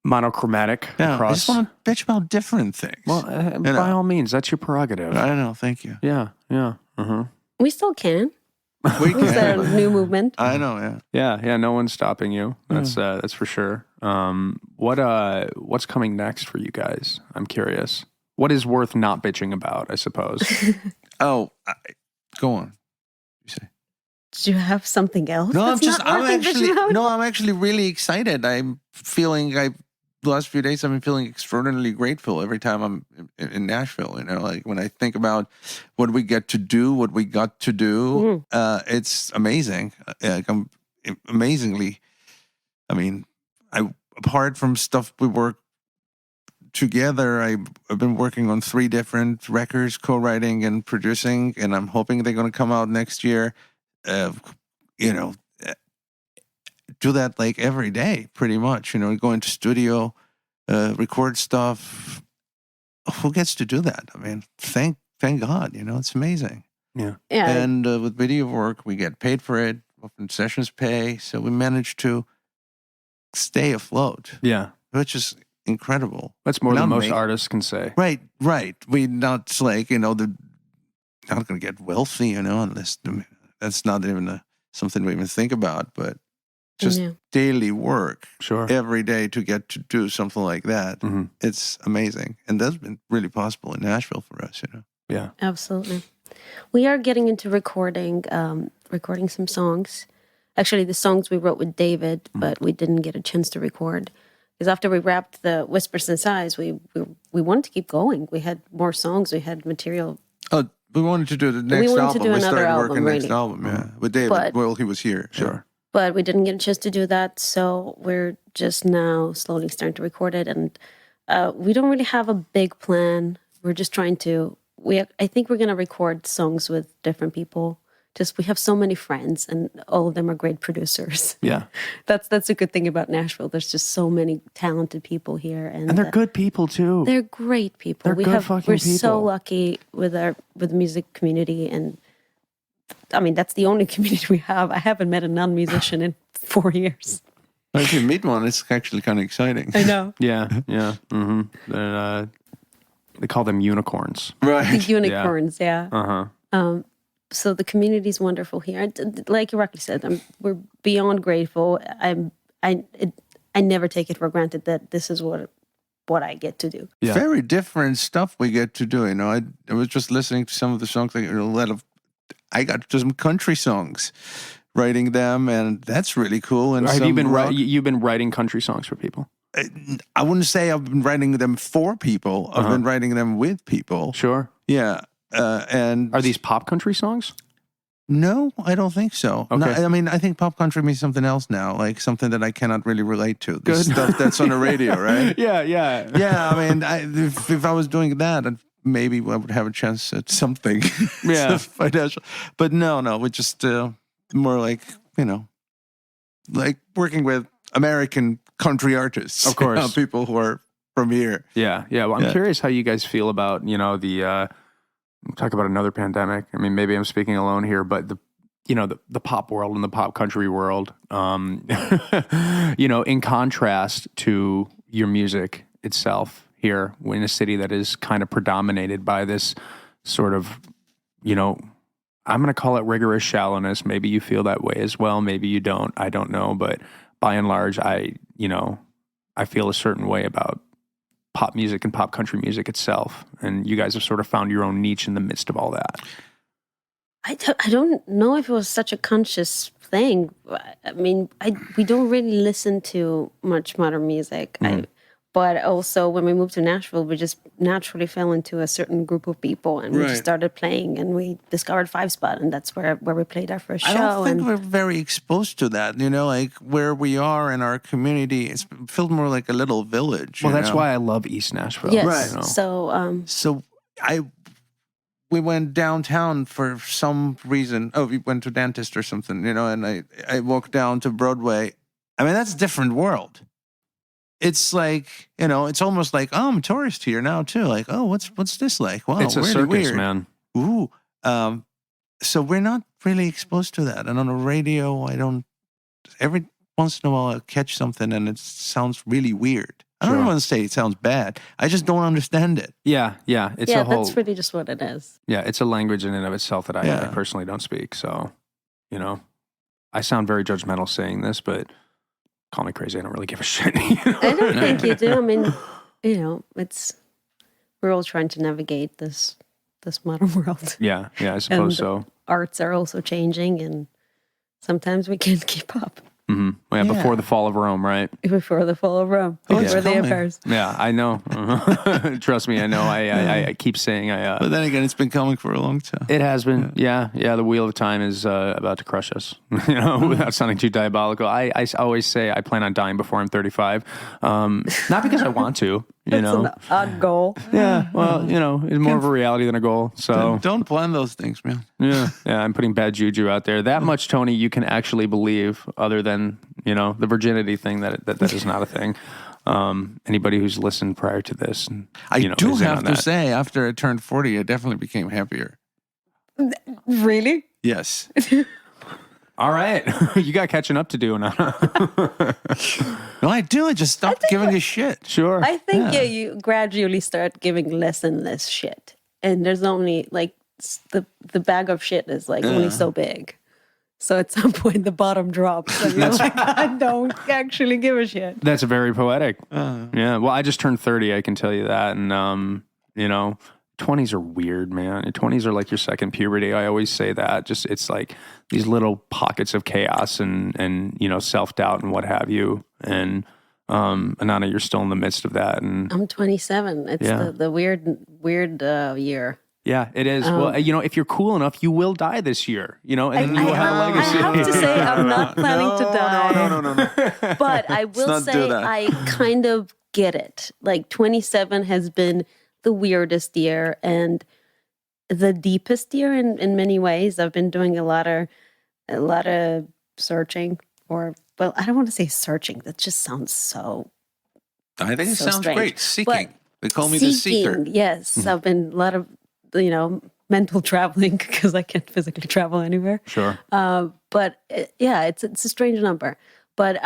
A: monochromatic
C: Yeah,
A: across.
C: I just want to bitch about different things.
A: Well, by all means, that's your prerogative.
C: I don't know. Thank you.
A: Yeah.
B: We still can.
C: We
B: Is that a new movement?
C: I know. Yeah.
A: Yeah. No one's stopping you. That's for sure. What's coming next for you guys? I'm curious. What is worth not bitching about, I suppose?
C: Go on. You say.
B: Did you have something else?
C: No,
B: that's not worth bitching about?
C: I'm actually really excited. I'm feeling the last few days I've been feeling extraordinarily grateful every time I'm in Nashville. Like when I think about what we got to do, it's amazing. Like I'm amazingly. I mean, apart from stuff we work together, I've been working on 3 different records, co-writing and producing, and I'm hoping they're going to come out next year. You know, do that like every day, pretty much. You know, go into studio, record stuff. Who gets to do that? I mean, thank God. You know, it's amazing.
A: Yeah.
B: Yeah.
C: And with video work, we get paid for it. Often sessions pay, so we manage to stay afloat,
A: Yeah.
C: which is incredible.
A: That's more
C: We're
A: than
C: not
A: most artists can say.
C: Right. We not like, you know, not going to get wealthy, you know, unless that's not even something we even think about, but just
B: Yeah.
C: daily work
A: Sure.
C: every day to get to do something like that.
A: Mhm.
C: It's amazing. And that's been really possible in Nashville for us, you know.
A: Yeah.
B: Absolutely. We are getting into recording some songs. Actually, the songs we wrote with David, but we didn't get a chance to record. Because after we wrapped the Whispers and Sighs, we wanted to keep going. We had more songs. We had material.
C: Oh, we wanted to do the next
B: wanted to
C: album.
B: do
C: We
B: another
C: started working
B: album,
C: next
B: really.
C: album, yeah. With David,
B: But-
C: well, he was here. yeah.
A: Sure.
B: But we didn't get a chance to do that. So we're just now slowly starting to record it. And we don't really have a big plan. We're just trying to... I think we're going to record songs with different people. Just we have so many friends, and all of them are great producers.
A: Yeah.
B: That's a good thing about Nashville. There's just so many talented people here, and
A: And they're good people too.
B: they're great people.
A: They're good fucking
B: we're so
A: people.
B: lucky with the music community, and I mean that's the only community we have. I haven't met a non-musician in 4 years.
C: If you meet one, it's actually kind of exciting.
B: I know.
A: Yeah. Yeah. They call them unicorns.
B: The
C: Right.
B: unicorns, yeah.
A: Uh-huh.
B: So the community is wonderful here. Like Irakli said, we're beyond grateful. I never take it for granted that this is what I get to do.
A: Yeah.
C: Very different stuff we get to do. You know, I was just listening to some of the songs. Like I got to some country songs, writing them, and that's really cool. And
A: Have you
C: some
A: been
C: rock-
A: you've been writing country songs for people?
C: I wouldn't say I've been writing them for people. I've been writing them with people.
A: Sure.
C: Yeah. And
A: Are these pop country songs?
C: No, I don't think so.
A: Okay.
C: No, I mean, I think pop country means something else now, like something that I cannot really relate to. The
A: Good.
C: stuff that's on the radio, right?
A: Yeah, yeah.
C: Yeah, I mean, if I was doing that, maybe I would have a chance at something.
A: Yeah.
C: Financial. But no, we're just more like, you know, like working with American country artists.
A: Of course.
C: You know, people who are from here.
A: Yeah, yeah. Well, I'm
C: Yeah.
A: curious how you guys feel about, you know, talk about another pandemic. I mean, maybe I'm speaking alone here, but the pop world and the pop country world, you know, in contrast to your music itself here in a city that is kind of predominated by this sort of, you know, I'm going to call it rigorous shallowness. Maybe you feel that way as well. Maybe you don't. I don't know. But by and large, I feel a certain way about pop music and pop country music itself. And you guys have sort of found your own niche in the midst of all that.
B: I don't know if it was such a conscious thing. I mean, we don't really listen to much modern music. But also, when we moved to Nashville, we just naturally fell into a certain group of people, and we
C: Right.
B: just started playing, and we discovered Five Spot, and that's where we played our first show.
C: I don't think
B: and
C: we're very exposed to that. You know, like where we are in our community, it's felt more like a little village.
A: Well,
C: you
A: that's
C: know?
A: why I love East Nashville.
B: yes,
C: Right.
A: You know?
B: so
C: So we went downtown for some reason. Oh, we went to dentist or something, you know, and I walked down to Broadway. I mean, that's a different world. It's like, you know, it's almost like, oh, I'm a tourist here now too. Like, oh, what's this like? Wow,
A: It's a
C: really
A: circus,
C: weird.
A: man.
C: Ooh. So we're not really exposed to that. And on the radio, every once in a while I'll catch something and it sounds really weird. I don't
A: Sure.
C: want to say it sounds bad. I just don't understand it.
A: Yeah, yeah. It's
B: yeah,
A: a whole,
B: that's really just what it is.
A: yeah, it's a language in and of itself that I
C: Yeah.
A: personally don't speak. So, you know, I sound very judgmental saying this, but call me crazy. I don't really give a shit. You know?
B: I don't think you do. I mean, you know, we're all trying to navigate this modern world.
A: Yeah, I suppose
B: And-
A: so.
B: Arts are also changing, and sometimes we can't keep up.
A: Yeah, before the fall of Rome, right?
B: Before the fall of Rome,
C: Oh, it's
B: before the
C: coming.
B: empires.
A: Yeah, I know. Trust me, I know. I keep saying
C: But then again, it's been coming for a long time.
A: it has been. Yeah. The wheel of time is about to crush us. Without sounding too diabolical, I always say I plan on dying before I'm 35. Not because I want to.
B: That's an odd goal.
A: Yeah. Well, it's more of a reality than a goal. So
C: Don't plan those things, man.
A: yeah, I'm putting bad juju out there. That much, Tony, you can actually believe, other than the virginity thing. That is not a thing. Anybody who's listened prior to this,
C: I do
A: is in
C: have
A: on
C: to
A: that.
C: say, after I turned 40, I definitely became happier.
B: Really?
C: Yes.
A: All right, you got catching up to do, Anana.
C: No, I do. I just stopped giving a shit.
A: Sure.
B: I think you gradually start giving less and less shit, and there's only like the bag of shit is like only so big. So at some point the bottom drops, and you're like, I don't actually give a shit.
A: That's very poetic. Yeah. Well, I just turned 30. I can tell you that, and 20s are weird, man. 20s are like your second puberty. I always say that. Just it's like these little pockets of chaos and self-doubt and what have you. And Anana, you're still in the midst of that. And
B: I'm 27. It's the weird year.
A: yeah, it is. Well, if you're cool enough, you will die this year. And then you will have a
B: I
A: legacy.
B: have to say I'm not planning to die.
C: No.
B: But I will
C: not do
B: say
C: that.
B: I kind of get it. Like 27 has been the weirdest year and the deepest year in many ways. I've been doing a lot of searching, I don't want to say searching. That just sounds so.
C: I think it
B: So
C: sounds
B: strange.
C: great. Seeking.
B: But
C: They call me the seeker.
B: Yes, I've been a lot of mental traveling because I can't physically travel anywhere.
A: Sure.
B: But it's a strange number. But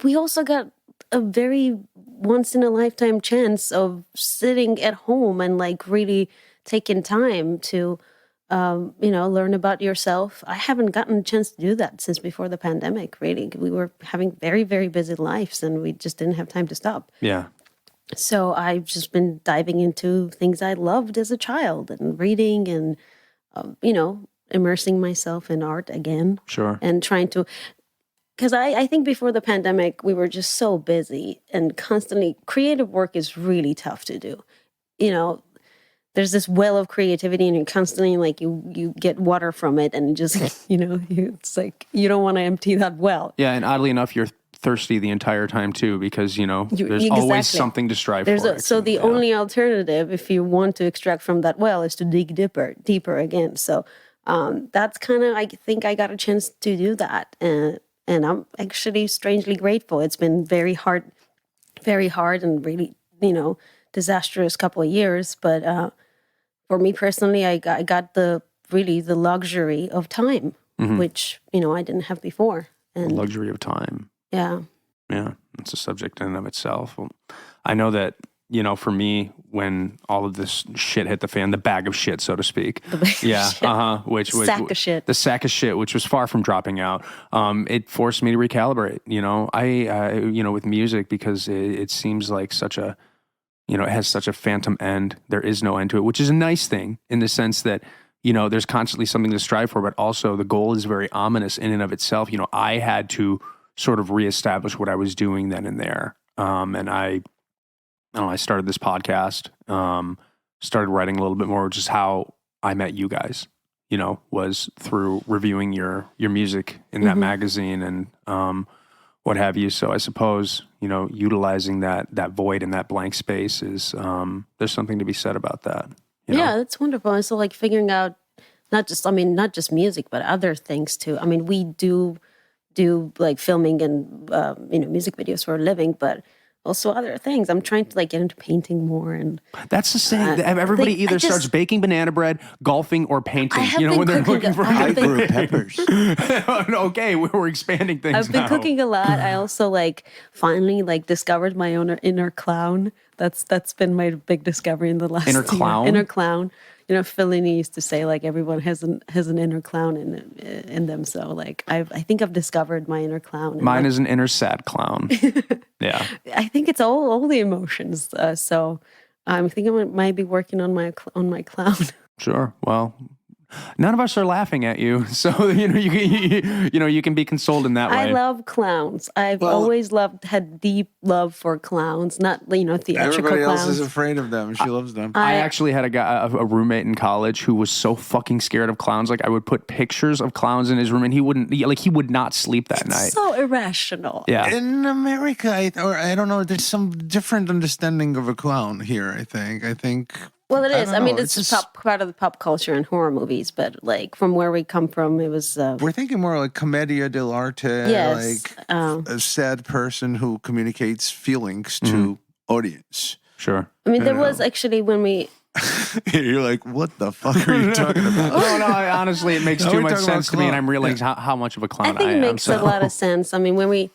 B: we also got a very once in a lifetime chance of sitting at home and like really taking time to learn about yourself. I haven't gotten a chance to do that since before the pandemic. Really, we were having very, very busy lives, and we just didn't have time to stop.
A: Yeah.
B: So I've just been diving into things I loved as a child and reading and, immersing myself in art again.
A: Sure.
B: And trying to, because I think before the pandemic, we were just so busy and constantly, creative work is really tough to do. There's this well of creativity and you're constantly like, you get water from it and just, it's like, you don't want to empty that well.
A: Yeah, and oddly enough, you're thirsty the entire time too, because there's always something to strive for.
B: So the only alternative, if you want to extract from that well, is to dig deeper again. So that's kind of, I think I got a chance to do that, and I'm actually strangely grateful. It's been very hard, and really disastrous couple of years, but for me personally, I got the luxury of time, which I didn't have before. And
A: luxury of time.
B: yeah.
A: Yeah, it's a subject in and of itself. Well, I know that, for me, when all of this shit hit the fan, the bag of shit, so to speak.
B: The bag of shit.
A: Which was
B: Sack of shit.
A: The sack of shit, which was far from dropping out. It forced me to recalibrate, I with music, because it seems like such a, it has such a phantom end. There is no end to it, which is a nice thing in the sense that, there's constantly something to strive for, but also the goal is very ominous in and of itself. I had to sort of reestablish what I was doing then and there. And I started this podcast, started writing a little bit more, which is how I met you guys, was through reviewing your music in that magazine and what have you. So I suppose, utilizing that void and that blank space is, there's something to be said about that.
B: Yeah, that's wonderful. And so like figuring out not just music, but other things too. I mean, we do like filming and music videos for a living, but also other things. I'm trying to like get into painting more, and
A: that's the same. Everybody either starts baking banana bread, golfing, or painting. When they're looking for.
C: I grew peppers.
A: Okay, we're expanding things.
B: I've been cooking a lot. I also finally discovered my own inner clown. That's been my big discovery in the last
A: inner
B: year.
A: clown.
B: Inner clown. Fellini used to say everyone has an inner clown in them. So I think I've discovered my inner clown.
A: Mine is an inner sad clown. Yeah.
B: I think it's all the emotions. So I'm thinking I might be working on my clown.
A: Sure. Well, None of us are laughing at you, so you can be consoled in that way.
B: I love clowns. I've always had deep love for clowns, not theatrical
C: Everybody
B: clowns.
C: else is afraid of them. She loves them.
A: I actually had a roommate in college who was so fucking scared of clowns. Like I would put pictures of clowns in his room, and he would not sleep that night.
B: So irrational.
A: Yeah.
C: In America, I don't know, there's some different understanding of a clown here, I think.
B: Well, it is.
C: don't
B: I mean,
C: know,
B: it's
C: it's
B: just part of the pop culture and horror movies, but like from where we come from, it was.
C: We're thinking more like commedia dell'arte,
B: Yes,
C: like a sad person who communicates feelings to audience.
A: Sure.
B: I mean, there was actually when we.
C: You're like, what the fuck are you talking about?
A: No, honestly, it makes
C: No,
A: too
C: we're
A: much
C: talking
A: sense
C: about
A: to me, and
C: clown.
A: I'm realizing how much of a clown
B: I think
A: I
B: it
A: am.
B: makes a lot of sense. I mean,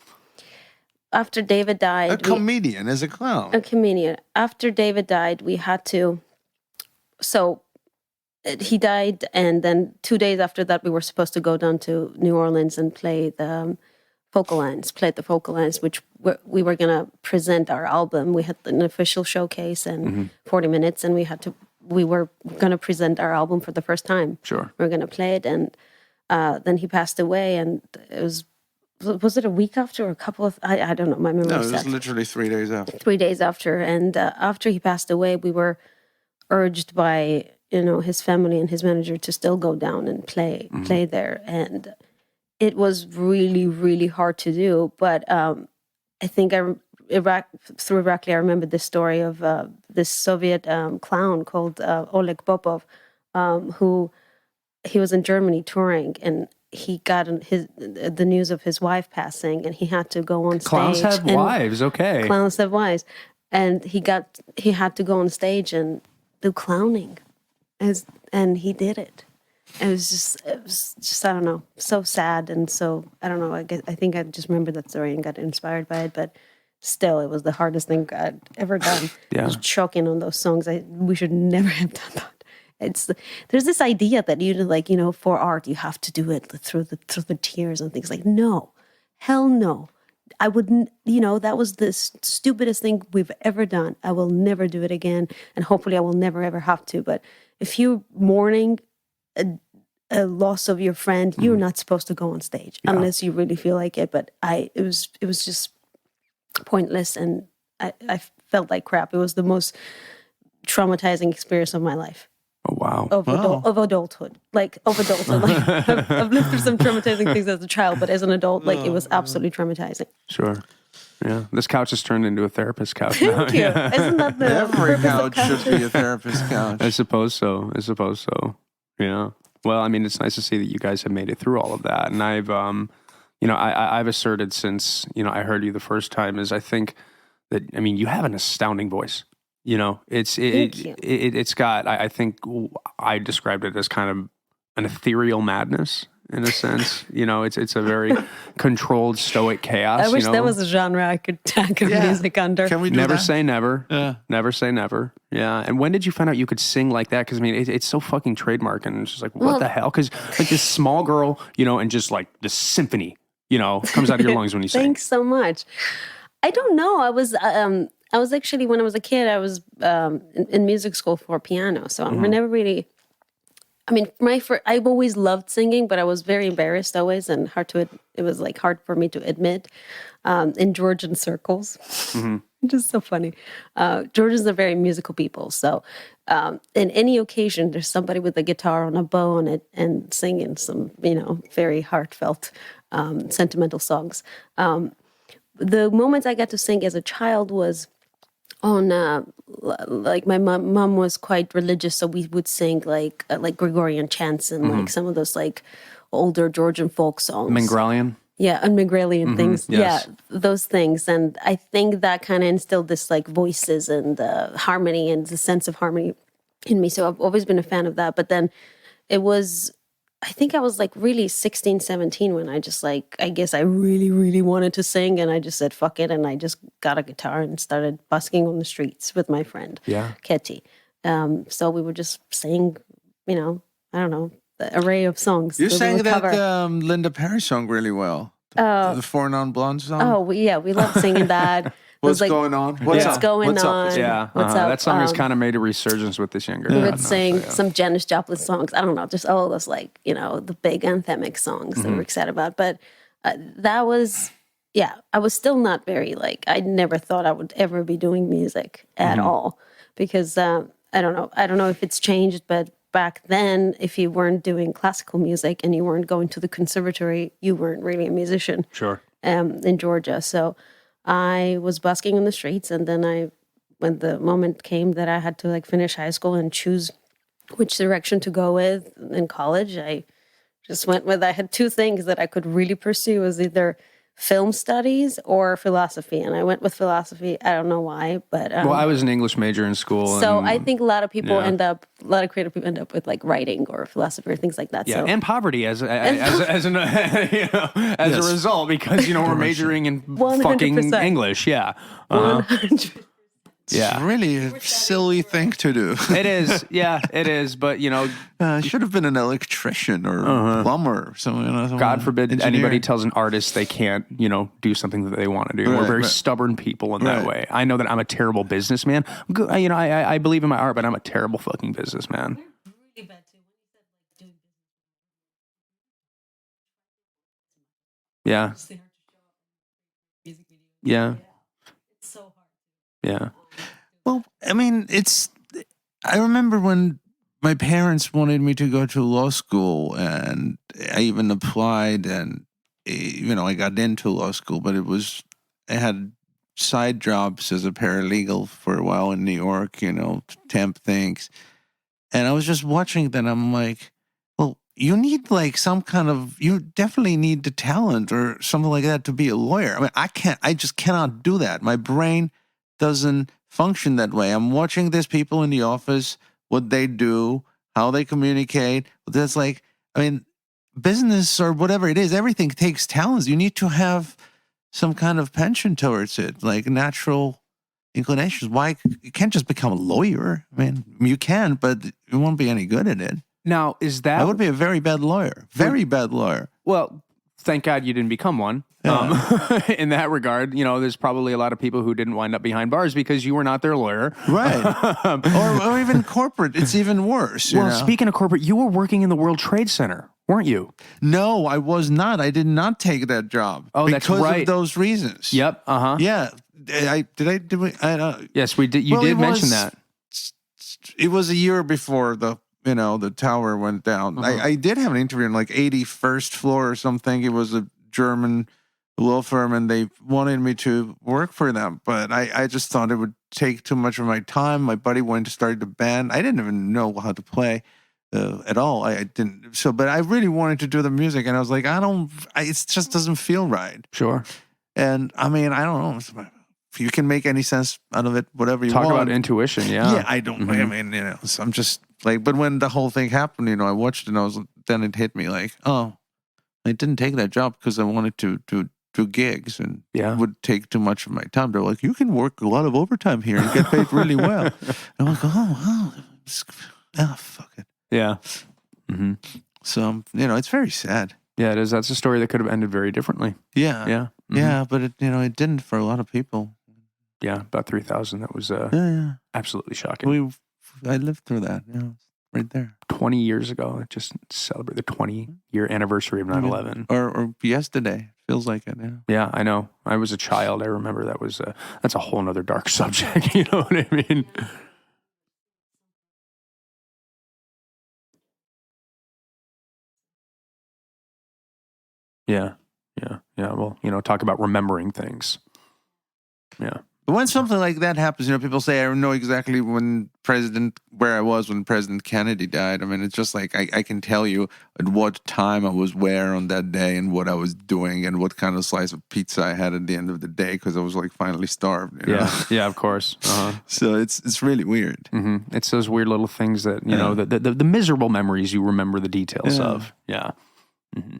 B: after David died,
C: A comedian is a clown.
B: a comedian. After David died, we had to. So he died, and then 2 days after that, we were supposed to go down to New Orleans and play the Focal Lines, which we were going to present our album. We had an official showcase and 40 minutes, and we were going to present our album for the first time.
A: Sure.
B: We were going to play it, and then he passed away, and it was it a week after or a couple of, I don't know, my memory
C: No, it
B: is
C: was
B: set.
C: literally 3 days after.
B: 3 days after, and after he passed away, we were urged by his family and his manager to still go down and play there, and it was really, really hard to do. But I think through Irakli, I remember this story of this Soviet clown called Oleg Popov, who he was in Germany touring, and he got the news of his wife passing, and he had to go on stage.
A: Clowns have wives, okay.
B: Clowns have wives, and he had to go on stage and do clowning, and he did it. It was just I don't know, so sad, and so I don't know. I think I just remember that story and got inspired by it, but still, it was the hardest thing I'd ever done.
A: Yeah.
B: Just choking on those songs. We should never have done that. There's this idea that for art you have to do it through the tears and things. Like, no, hell no. I wouldn't, that was the stupidest thing we've ever done. I will never do it again. And hopefully I will never, ever have to. But if you're mourning a loss of your friend, you're not supposed to go on stage unless you really feel like it. But it was just pointless. And I felt like crap. It was the most traumatizing experience of my life.
A: Oh, wow.
B: Of adulthood. Like, I've lived through some traumatizing things as a child, but as an adult, it was absolutely traumatizing.
A: Sure. Yeah. This couch has turned into a therapist couch now.
B: Thank you. Isn't that the
C: Every
B: purpose of
C: couch should be a therapist couch.
A: I suppose so. Yeah. Well, I mean, it's nice to see that you guys have made it through all of that. And I've, I've asserted since, I heard you the first time is I think that, you have an astounding voice. It's got, I think I described it as kind of an ethereal madness in a sense. It's a very controlled stoic chaos.
B: I wish that was a genre I could tackle music under.
C: Can we do
A: Never
C: that?
A: say never.
C: Yeah.
A: Never say never. Yeah. And when did you find out you could sing like that? Because it's so fucking trademark, and it's just like, what the hell? Because like this small girl, and just like this symphony, comes out of your lungs when you sing.
B: Thanks so much. I don't know. I was actually, when I was a kid, I was in music school for piano. So I never really, I've always loved singing, but I was very embarrassed always, and it was like hard for me to admit in Georgian circles. Just so funny. Georgians are very musical people. So in any occasion, there's somebody with a guitar on a bow on it and singing some, very heartfelt, sentimental songs. The moments I got to sing as a child was on like my mom was quite religious, so we would sing like Gregorian chants and like some of those like older Georgian folk songs.
A: Mingrelian?
B: Yeah, and Mingrelian things.
A: yes.
B: Yeah, those things. And I think that kind of instilled this like voices and harmony and the sense of harmony in me. So I've always been a fan of that. But then I think I was like really 16, 17 when I just like, I guess I really, really wanted to sing, and I just said, fuck it. And I just got a guitar and started busking on the streets with my friend, Ketty. So we would just sing, I don't know, the array of songs.
C: You
B: that we
C: sang
B: would cover.
C: that Linda Perry song really well. The Four Non-Blondes song.
B: Oh, yeah, we love singing that.
C: What's
B: like,
C: going on?
B: What's going
C: What's
B: on?
C: Up?
A: Yeah,
B: What's up?
A: that song has kind of made a resurgence with this younger.
B: We
A: crowd
B: would
A: now,
B: sing
A: so, yeah.
B: some Janis Joplin songs. I don't know, just all those like, the big anthemic songs that we're excited about. But that was, I was still not very like, I never thought I would ever be doing music at all because I don't know if it's changed, but back then, if you weren't doing classical music and you weren't going to the conservatory, you weren't really a musician.
A: Sure.
B: In Georgia. So I was busking in the streets, and then when the moment came that I had to like finish high school and choose which direction to go with in college, I just went with, I had two things that I could really pursue, was either film studies or philosophy. And I went with philosophy. I don't know why, but
A: Well, I was an English major in school.
B: so
A: and,
B: I think a lot of people
A: yeah.
B: a lot of creative people end up with like writing or philosophy or things like that.
A: Yeah,
B: So
A: and poverty as a result, because we're majoring in
B: 100%.
A: fucking English. Yeah,
B: 100.
C: It's really a silly thing to do.
A: It is. Yeah, it is. But
C: I should have been an electrician or plumber or something.
A: God forbid
C: engineer.
A: anybody tells an artist they can't, do something that they want to do. We're
C: Right,
A: very
C: right.
A: stubborn people in that
C: Right.
A: way. I know that I'm a terrible businessman. I believe in my art, but I'm a terrible fucking businessman. Yeah. Yeah. Yeah.
C: Well, I mean, I remember when my parents wanted me to go to law school, and I even applied, and I got into law school, but I had side jobs as a paralegal for a while in New York, temp things. And I was just watching that. I'm like, well, you need like you definitely need the talent or something like that to be a lawyer. I mean, I just cannot do that. My brain doesn't function that way. I'm watching these people in the office, what they do, how they communicate. That's like, I mean, business or whatever it is, everything takes talents. You need to have some kind of penchant towards it, like natural inclinations. Why you can't just become a lawyer? I mean, you can, but you won't be any good at it.
A: Now, is that
C: I would be a very bad lawyer. Very bad lawyer.
A: Well, thank God you didn't become one. In that regard, there's probably a lot of people who didn't wind up behind bars because you were not their lawyer.
C: Right. or even corporate. It's even worse.
A: Well, speaking of corporate, you were working in the World Trade Center, weren't you?
C: No, I was not. I did not take that job.
A: Oh, that's
C: because
A: right.
C: of those reasons.
A: Yep.
C: Yeah.
A: Yes, we did. You did mention that.
C: It was a year before the tower went down. I did have an interview on like 81st floor or something. It was a German law firm, and they wanted me to work for them, but I just thought it would take too much of my time. My buddy went to start the band. I didn't even know how to play at all. I didn't. So, but I really wanted to do the music, and I was like, it just doesn't feel right.
A: Sure.
C: And I mean, I don't know. If you can make any sense out of it, whatever you want.
A: Talk about intuition, yeah.
C: Yeah, I don't. I mean, so I'm just like. But when the whole thing happened, I watched it, and then it hit me like, oh, I didn't take that job because I wanted to do gigs, and it would take too much of my time. They're like, you can work a lot of overtime here and get paid really well. And I'm like, fuck it.
A: Yeah.
C: So it's very sad.
A: Yeah, it is. That's a story that could have ended very differently.
C: Yeah.
A: Yeah.
C: Yeah, but it didn't for a lot of people.
A: Yeah, about 3,000. That was absolutely shocking.
C: I lived through that. Yeah, right there.
A: 20 years ago, it just celebrated the 20-year anniversary of 9/11.
C: Or yesterday. Feels like it, yeah.
A: Yeah, I know. I was a child. I remember that's a whole nother dark subject. You know what I mean? Yeah. Well, talk about remembering things. Yeah.
C: But when something like that happens, people say, I know exactly where I was when President Kennedy died. I mean, it's just like, I can tell you at what time I was where on that day and what I was doing and what kind of slice of pizza I had at the end of the day because I was like finally starved.
A: Yeah, of course.
C: So it's really weird.
A: Mm-hmm. It's those weird little things that, the miserable memories you remember the details of. Yeah. Mm-hmm.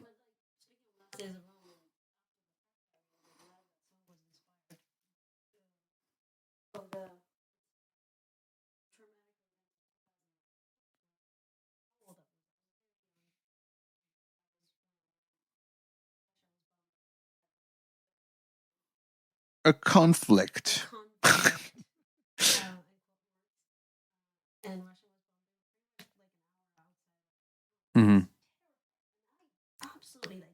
C: a conflict.
A: Mm-hmm.
B: Absolutely, like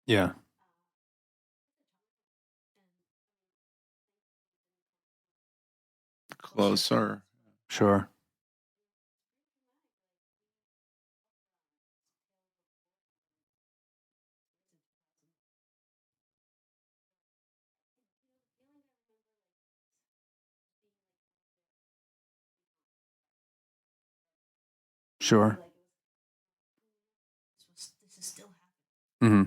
A: Yeah.
C: Closer.
A: Sure. Sure.
B: this is still
A: Mm-hmm.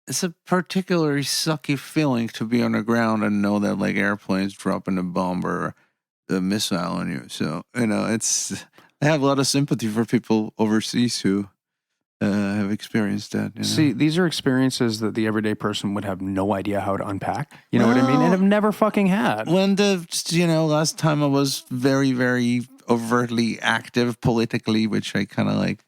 C: It's a particularly sucky feeling to be on the ground and know that like airplanes dropping a bomb or the missile on you. So, it's, I have a lot of sympathy for people overseas who have experienced that.
A: See, these are experiences that the everyday person would have no idea how to unpack. You know what I mean? And have never fucking had.
C: When last time I was very, very overtly active politically, which I kind of like,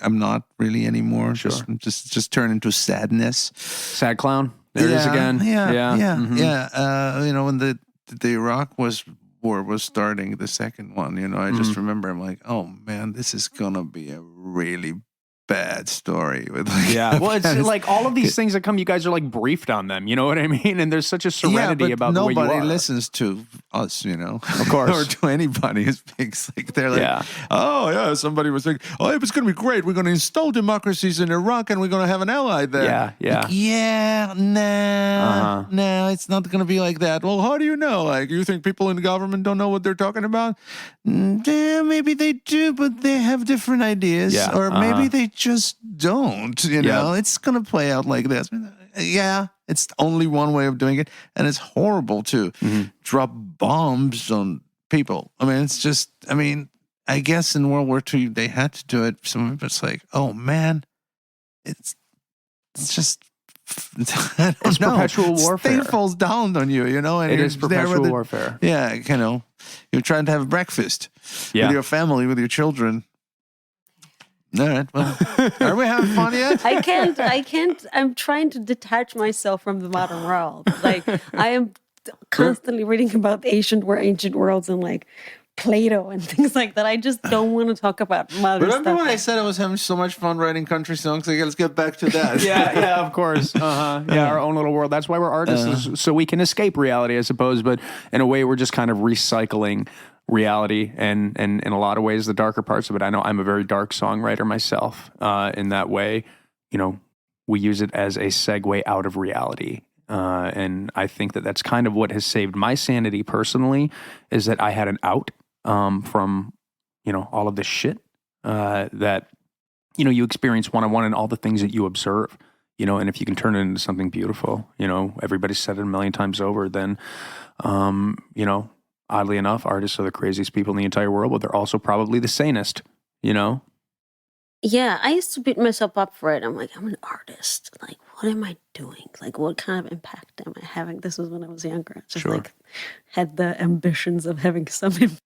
C: I'm not really anymore.
A: Sure.
C: Just turn into sadness.
A: Sad clown. There it is again.
C: Yeah.
A: Mhm.
C: When the Iraq war was starting, the second one, I just remember I'm like, oh man, this is gonna be a really bad story with like
A: Yeah. Well, it's like all of these things that come, you guys are like briefed on them. You know what I mean? And there's such a serenity about the way you are.
C: Nobody listens to us,
A: Of course.
C: or to anybody who speaks. Like they're like, oh yeah, somebody was like, oh, it's going to be great. We're going to install democracies in Iraq, and we're going to have an ally there.
A: Yeah.
C: Nah, it's not going to be like that. Well, how do you know? Like, you think people in the government don't know what they're talking about? Yeah, maybe they do, but they have different ideas, or maybe they just don't. It's going to play out like this. Yeah, it's only one way of doing it, and it's horrible to drop bombs on people. I mean, it's just. I mean, I guess in World War II they had to do it. Some of it's like, oh man, it's just. I don't know.
A: Perpetual warfare.
C: State falls down on you, and
A: it is perpetual warfare.
C: Yeah, you're trying to have breakfast with your family, with your children. All right. Well, are we having fun yet?
B: I can't. I'm trying to detach myself from the modern world. Like I am constantly reading about ancient worlds and like Plato and things like that. I just don't want to talk about modern
C: Remember
B: stuff.
C: when I said I was having so much fun writing country songs? Like, let's get back to that.
A: yeah, of course. Yeah, our own little world. That's why we're artists, so we can escape reality, I suppose. But in a way, we're just kind of recycling reality and in a lot of ways the darker parts of it. I know I'm a very dark songwriter myself in that way. We use it as a segue out of reality. And I think that that's kind of what has saved my sanity personally, is that I had an out from, all of this shit that, you experience one-on-one and all the things that you observe, and if you can turn it into something beautiful, everybody's said it a million times over, then, oddly enough, artists are the craziest people in the entire world, but they're also probably the sanest,
B: Yeah, I used to beat myself up for it. I'm like, I'm an artist. Like, what am I doing? Like, what kind of impact am I having? This was when I was younger. Just like had the ambitions of having some impact.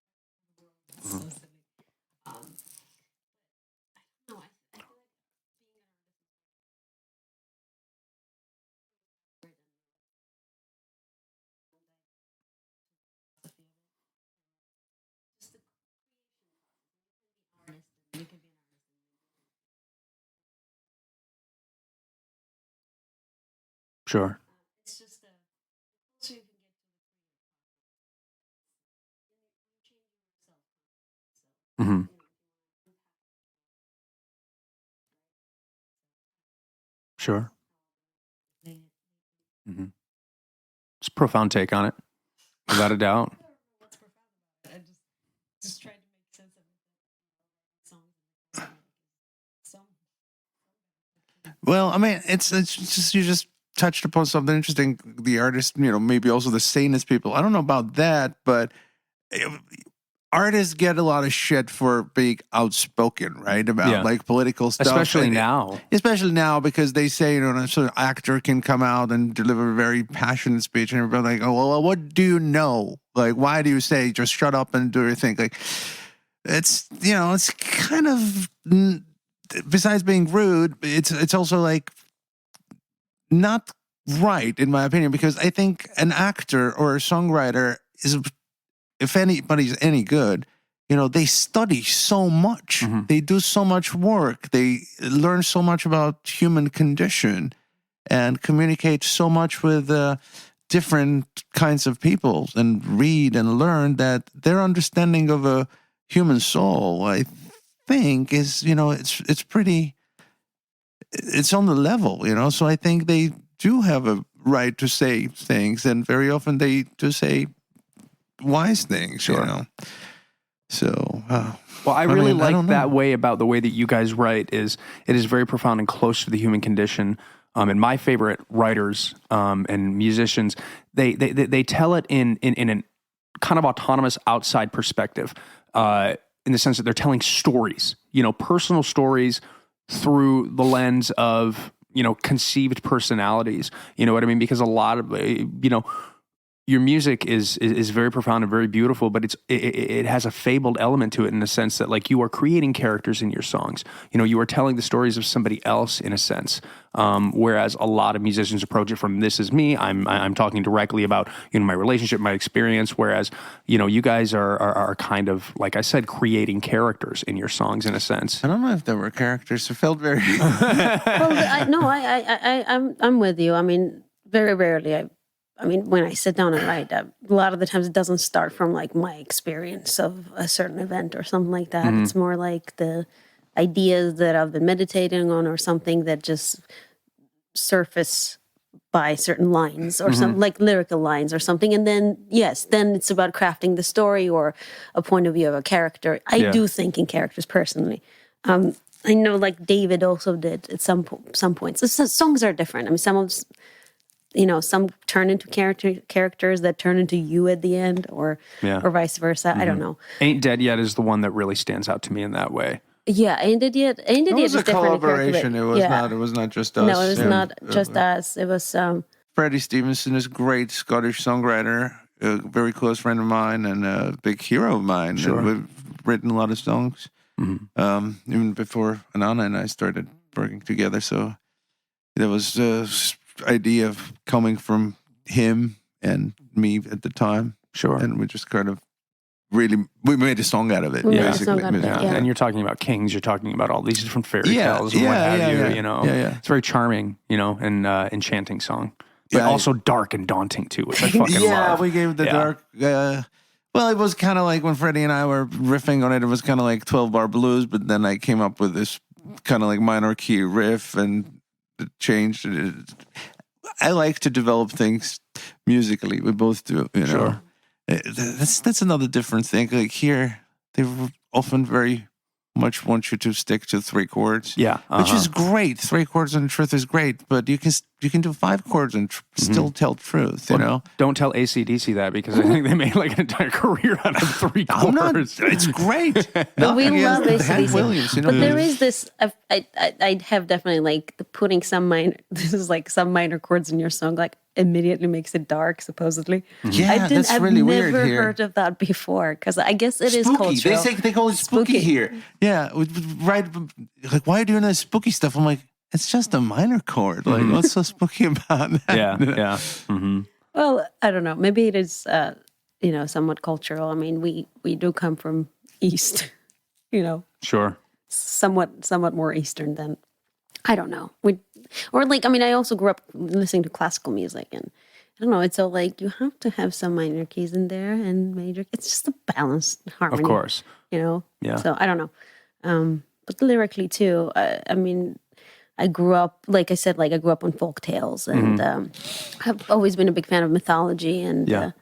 A: Sure.
B: It's just so you can get
A: Mm-hmm. Sure. Mm-hmm. It's a profound take on it, without a doubt.
B: what's profound about it. I just tried to make sense of it.
C: Well, I mean, it's just you just touched upon something interesting. The artist, maybe also the sanest people. I don't know about that, but artists get a lot of shit for being outspoken, right? About
A: Yeah.
C: like political stuff.
A: Especially
C: And-
A: now.
C: Especially now, because they say, so an actor can come out and deliver a very passionate speech, and everybody's like, oh, well, what do you know? Like, why do you say just shut up and do your thing? Like, it's, it's kind of, besides being rude, it's also like not right, in my opinion, because I think an actor or a songwriter is, if anybody's any good, they study so much.
A: Mhm.
C: They do so much work. They learn so much about human condition and communicate so much with different kinds of people and read and learn that their understanding of a human soul, I think, is, it's pretty, it's on the level, So I think they do have a right to say things, and very often they do say wise things,
A: Sure.
C: So,
A: Well, I really
C: mean, I
A: like
C: don't know.
A: that way about the way that you guys write. Is it is very profound and close to the human condition. And my favorite writers and musicians, they tell it in an kind of autonomous outside perspective, in the sense that they're telling stories, personal stories through the lens of conceived personalities. You know what I mean? Because a lot of your music is very profound and very beautiful, but it has a fabled element to it, in the sense that, like, you are creating characters in your songs. You are telling the stories of somebody else, in a sense. Whereas a lot of musicians approach it from, this is me. I'm talking directly about my relationship, my experience. Whereas you guys are kind of, like I said, creating characters in your songs, in a sense.
C: I don't know if there were characters. It felt very.
B: Well, I'm with you. I mean, very rarely. I mean, when I sit down and write, a lot of the times it doesn't start from like my experience of a certain event or something like that. It's more like the ideas that I've been meditating on, or something that just surface by certain lines, or some like lyrical lines or something. And then, then it's about crafting the story or a point of view of a character. I do think in characters personally. I know, like David also did at some points. Songs are different. I mean, some turn into characters that turn into you at the end, or vice versa. I don't know.
A: Ain't Dead Yet is the one that really stands out to me in that way.
B: Yeah, Ain't It Yet. Ain't It
C: It
B: Yet
C: was
B: is
C: a
B: different.
C: collaboration. It was not. It was not just us.
B: No, it was not just us. It was.
C: Freddie Stevenson is a great Scottish songwriter, a very close friend of mine, and a big hero of mine.
A: Sure.
C: And we've written a lot of songs, even before Anana and I started working together. So there was this idea of coming from him and me at the time.
A: Sure.
C: And we just kind of we made a song out of it.
B: We made a
C: basically.
B: song out of it, yeah.
A: And you're talking about kings. You're talking about all these different fairy
C: Yeah,
A: tales and what
C: yeah,
A: have
C: yeah,
A: you.
C: yeah. Yeah.
A: It's very charming, and enchanting song, but
C: Yeah,
A: also dark and daunting too, which I fucking
C: Yeah,
A: love.
C: we gave the
A: Yeah.
C: dark. Well, it was kind of like when Freddie and I were riffing on it. It was kind of like 12-bar blues, but then I came up with this kind of like minor key riff, and it changed. I like to develop things musically. We both do,
A: Sure.
C: That's another different thing. Like here, they often very much want you to stick to 3 chords.
A: Yeah,
C: Which is great. 3 chords and truth is great, but you can do 5 chords and still tell truth, you know?
A: Don't tell AC/DC that, because I think they made like an entire career out of 3
C: I'm not,
A: chords.
C: it's great.
B: But we love
C: Hank
B: AC/DC.
C: Williams,
B: But there is this. I have definitely like putting some minor. This is like some minor chords in your song, like immediately makes it dark. Supposedly,
C: Yeah, that's really weird
B: never
C: here.
B: heard of that before, because I guess it is
C: Spooky.
B: cultural.
C: They call it spooky here. Yeah, right. Like, why are you doing that spooky stuff? I'm like, it's just a minor chord. Like, what's so spooky about that?
A: Yeah.
B: Well, I don't know. Maybe it is, somewhat cultural. I mean, we do come from East,
A: Sure.
B: somewhat more Eastern than, I don't know. I also grew up listening to classical music, and I don't know. It's all like you have to have some minor keys in there and major. It's just a balanced harmony.
A: Of course.
B: Yeah. So I don't know. But lyrically too. I mean, I grew up, like I said, I grew up on folk tales, and I've always been a big fan of mythology, and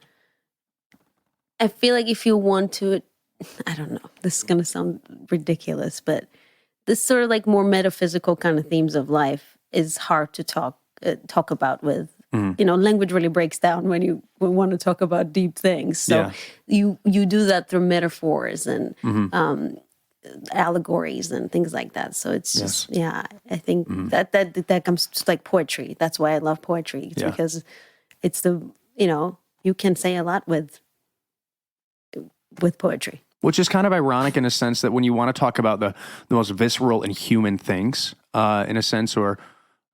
B: I feel like if you want to, I don't know, this is going to sound ridiculous, but this sort of like more metaphysical kind of themes of life is hard to talk about with language really breaks down when you want to talk about deep things. So you do that through metaphors and allegories and things like that. So it's just, I think that comes to like poetry. That's why I love poetry. It's because it's you can say a lot with poetry.
A: Which is kind of ironic in a sense that when you want to talk about the most visceral and human things, in a sense, or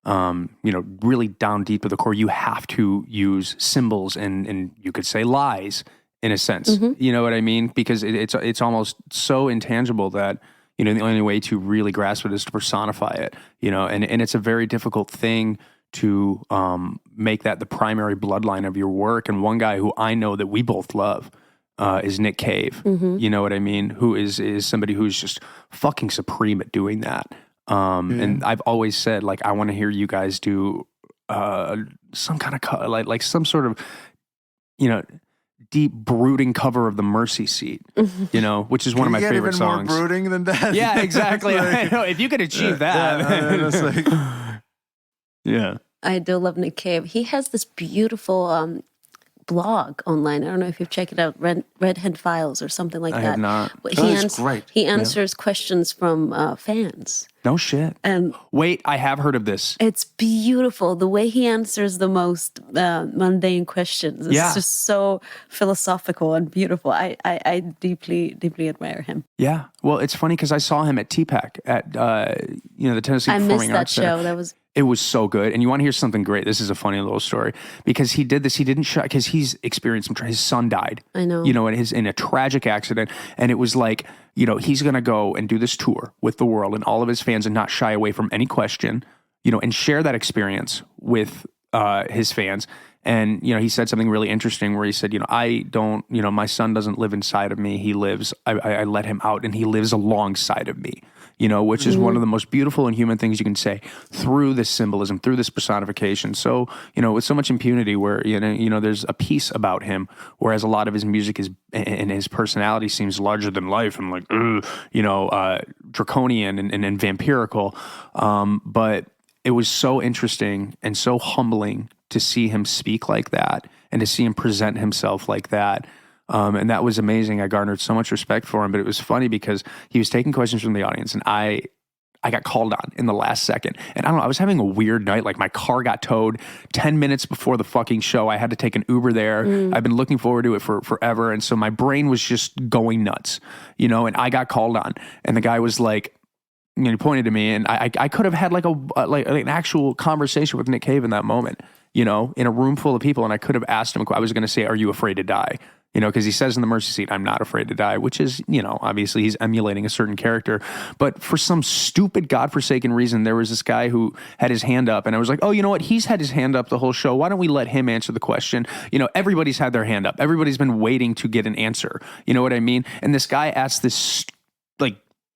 A: really down deep to the core, you have to use symbols and you could say lies in a sense. You know what I mean? Because it's almost so intangible that the only way to really grasp it is to personify it. And it's a very difficult thing to make that the primary bloodline of your work. And one guy who I know that we both love is Nick Cave. You know what I mean? Who is somebody who's just fucking supreme at doing that. And I've always said, like, I want to hear you guys do some kind of like some sort of deep brooding cover of the Mercy Seat, which is one of my favorite songs.
C: More brooding than that?
A: Yeah, exactly. I know. If you could achieve that. Yeah.
B: I do love Nick Cave. He has this beautiful blog online. I don't know if you've checked it out, Red Hen Files or something like that.
A: I have not.
C: That's great.
B: He answers questions from fans.
A: No shit.
B: And
A: wait, I have heard of this.
B: It's beautiful. The way he answers the most mundane questions. It's just so philosophical and beautiful. I deeply, deeply admire him.
A: Yeah. Well, it's funny because I saw him at TPAC at the Tennessee Performing Arts Center.
B: I missed that show.
A: It was so good. And you want to hear something great? This is a funny little story because he did this. He didn't shy because he's experienced his son died.
B: I know.
A: In a tragic accident. And it was like, he's going to go and do this tour with the world and all of his fans and not shy away from any question, and share that experience with his fans. And, he said something really interesting where he said, I don't, my son doesn't live inside of me. He lives, I let him out and he lives alongside of me, which is one of the most beautiful and human things you can say through this symbolism, through this personification. So, with so much impunity where, there's a piece about him, whereas a lot of his music and his personality seems larger than life and like, draconian and vampirical. But it was so interesting and so humbling to see him speak like that and to see him present himself like that. And that was amazing. I garnered so much respect for him, but it was funny because he was taking questions from the audience and I got called on in the last second. And I don't know, I was having a weird night. Like my car got towed 10 minutes before the fucking show. I had to take an Uber there. I've been looking forward to it for forever. And so my brain was just going nuts, and I got called on and the guy was like, he pointed to me and I could have had like an actual conversation with Nick Cave in that moment, in a room full of people. And I could have asked him, I was going to say, are you afraid to die? Because he says in the Mercy Seat, I'm not afraid to die, which is, obviously he's emulating a certain character. But for some stupid godforsaken reason, there was this guy who had his hand up and I was like, oh, you know what? He's had his hand up the whole show. Why don't we let him answer the question? Everybody's had their hand up. Everybody's been waiting to get an answer. You know what I mean? And this guy asked this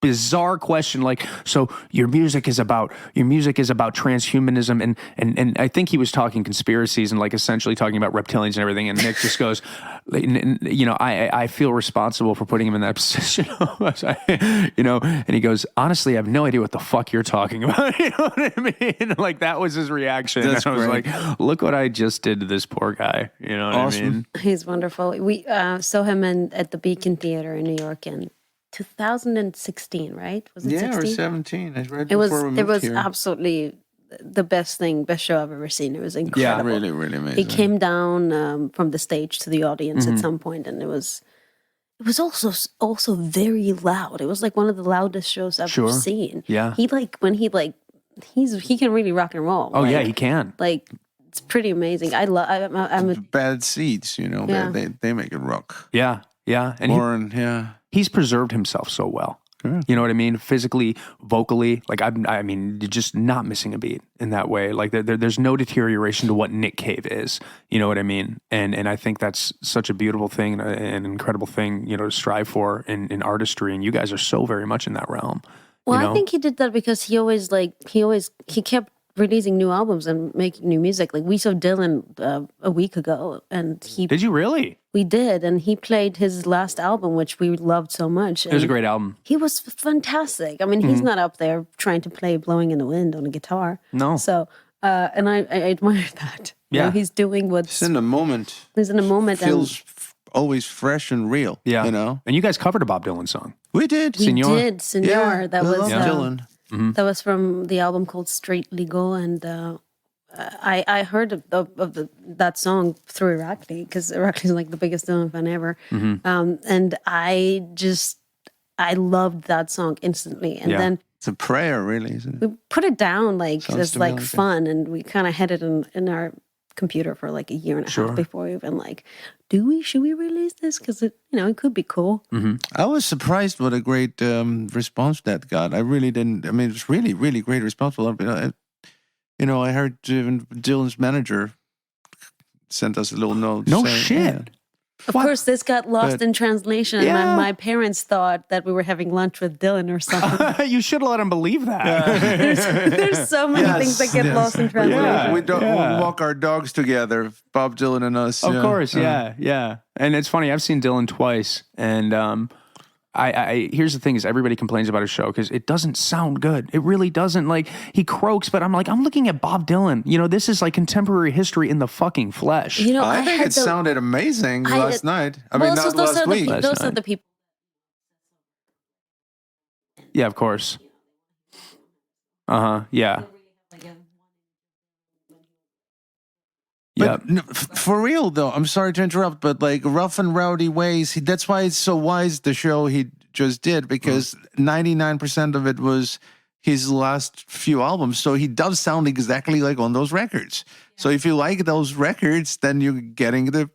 A: bizarre question like, so your music is about transhumanism and I think he was talking conspiracies and like essentially talking about reptilians and everything, and Nick just goes, I feel responsible for putting him in that position. And he goes, honestly, I have no idea what the fuck you're talking about. You know what I mean? Like that was his reaction.
C: That's
A: I was
C: great.
A: like, look what I just did to this poor guy. You know what
C: Awesome.
A: I mean?
B: He's wonderful. We saw him at the Beacon Theater in New York in 2016, right? Was it 16?
C: Or 17. I read
B: It was
C: before we moved here.
B: absolutely the best show I've ever seen. It was incredible.
C: Really, really amazing.
B: He came down from the stage to the audience at some point, and it was also very loud. It was like one of the loudest shows I've ever seen.
A: Yeah.
B: He can really rock and roll.
A: Oh yeah, he can.
B: Like it's pretty amazing. I'm a
C: Bad seats,
B: Yeah.
C: they make it rock.
A: Yeah. Yeah. And he's preserved himself so well.
C: Sure.
A: You know what I mean? Physically, vocally, like you're just not missing a beat in that way. Like there's no deterioration to what Nick Cave is. You know what I mean? And I think that's such a beautiful thing, an incredible thing, to strive for in artistry. And you guys are so very much in that realm.
B: Well, I think he did that because he kept releasing new albums and making new music. Like we saw Dylan a week ago, and
A: Did you really?
B: We did, and he played his last album, which we loved so much.
A: It was a great album.
B: He was fantastic. I mean, he's not up there trying to play "Blowing in the Wind" on a guitar.
A: No.
B: So, and I admired that. You know,
A: Yeah.
B: he's doing what's
C: It's in the moment.
B: he's in a moment, and
C: Feels always fresh and real.
A: Yeah.
C: You know?
A: And you guys covered a Bob Dylan song.
C: We did.
B: we
A: Senor.
B: did Senor.
C: Yeah,
B: that
C: I
B: was
C: love Dylan.
B: that was from the album called Straight Legal, and I heard of that song through Irakli, because Irakli is like the biggest Dylan fan ever, and I loved that song instantly, and
A: Yeah.
B: then
C: It's a prayer, really, isn't it?
B: we put it down like
C: Sounds
B: as
C: to me
B: like
C: like it.
B: fun, and we kind of had it in our computer for like a year and a
A: Sure.
B: half before we even like, should we release this, because it it could be cool.
C: I was surprised what a great response that got. I really didn't. I mean, it was really, really great response. I heard even Dylan's manager sent us a little note.
A: No
C: saying,
A: shit.
C: yeah.
B: Of course, this got lost
C: But-
B: in translation.
A: Yeah.
B: My parents thought that we were having lunch with Dylan or something.
A: You should have let him believe that.
B: There's so many things that get lost in translation.
A: Yeah.
C: We walk our dogs together, Bob Dylan and us.
A: Of
C: yeah.
A: course, yeah. And it's funny, I've seen Dylan twice, and I here's the thing: is everybody complains about his show because it doesn't sound good. It really doesn't. Like, he croaks, but I'm looking at Bob Dylan. This is like contemporary history in the fucking flesh.
C: I think
B: had
C: it sounded amazing
B: I-
C: last night. I mean, not last week.
B: Those are the people.
A: Yeah, of course. Yeah.
C: But for real though, I'm sorry to interrupt, but like Rough and Rowdy Ways, that's why it's so wise, the show he just did, because 99% of it was his last few albums. So he does sound exactly like on those records. So if you like those records, then you're getting the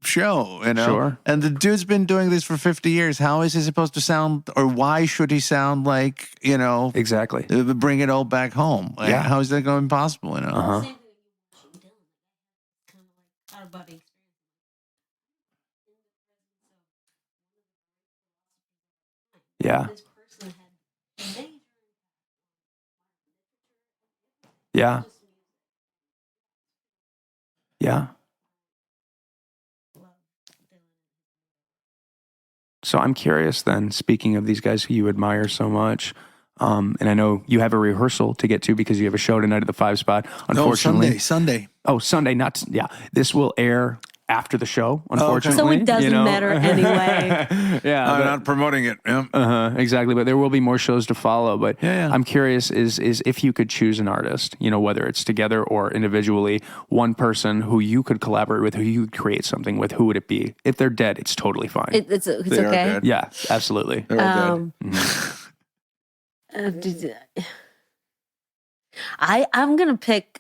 C: show,
A: Sure.
C: And the dude's been doing this for 50 years. How is he supposed to sound, or why should he sound like,
A: Exactly.
C: bring it all back home? Like,
A: Yeah.
C: how is that going to be possible,
A: Yeah. Yeah. Yeah. So I'm curious then, speaking of these guys who you admire so much, and I know you have a rehearsal to get to because you have a show tonight at the 5 spot. Unfortunately,
C: Sunday.
A: Oh, Sunday, This will air after the show, unfortunately.
B: So it doesn't matter anyway.
A: Yeah.
C: I'm
A: but-
C: not promoting it. Yeah.
A: exactly. But there will be more shows to follow. But
C: Yeah.
A: I'm curious is if you could choose an artist, whether it's together or individually, one person who you could collaborate with, who you could create something with, who would it be? If they're dead, it's totally fine.
B: It's
C: They are
B: okay.
C: dead.
A: Yeah, absolutely.
C: They're all dead.
B: I'm gonna pick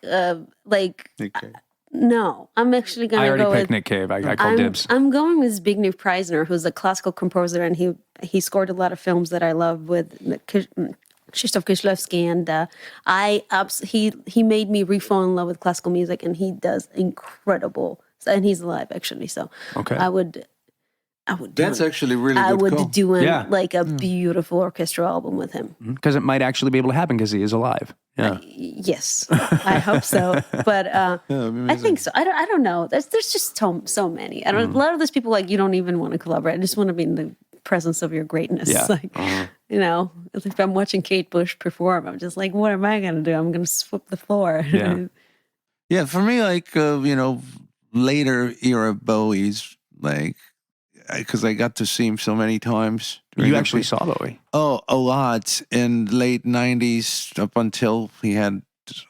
B: no. I'm actually
A: I
B: gonna
A: already
B: go
A: picked
B: with
A: Nick Cave. I called dibs.
B: I'm going with Zbigniew Preisner, who's a classical composer, and he scored a lot of films that I love with Krzysztof Kieślowski, and he made me re-fall in love with classical music, and he does incredible. And he's alive actually, so
A: Okay.
B: I would.
C: That's actually really
B: I
C: good
B: would
C: call.
B: do
A: Yeah.
B: like a beautiful orchestral album with him.
A: Because it might actually be able to happen because he is alive. Yeah.
B: Yes, I hope so. But I think so. I don't know. There's just so many. A lot of those people, like, you don't even want to collaborate. I just want to be in the presence of your greatness.
A: Yeah.
B: Like, if I'm watching Kate Bush perform, I'm just like, what am I going to do? I'm going to sweep the floor.
A: Yeah.
C: Yeah, for me, like, later era Bowie's, like, because I got to see him so many times.
A: You actually saw Bowie.
C: Oh, a lot in late 90s up until he had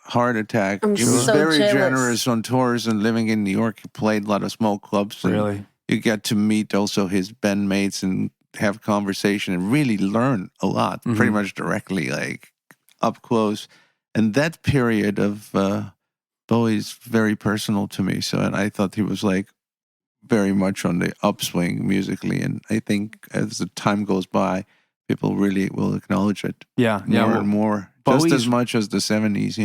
C: heart attack.
B: I'm
C: He was
B: so
C: very
B: jealous.
C: generous on tours, and living in New York, he played a lot of small clubs. And
A: Really?
C: you get to meet also his bandmates and have conversation and really learn a lot, pretty much directly, like up close. And that period of Bowie's very personal to me. So, and I thought he was like very much on the upswing musically. And I think as the time goes by, people really will acknowledge it
A: Yeah.
C: more
A: Well,
C: and more.
A: Bowie's-
C: Just as much as the 70s,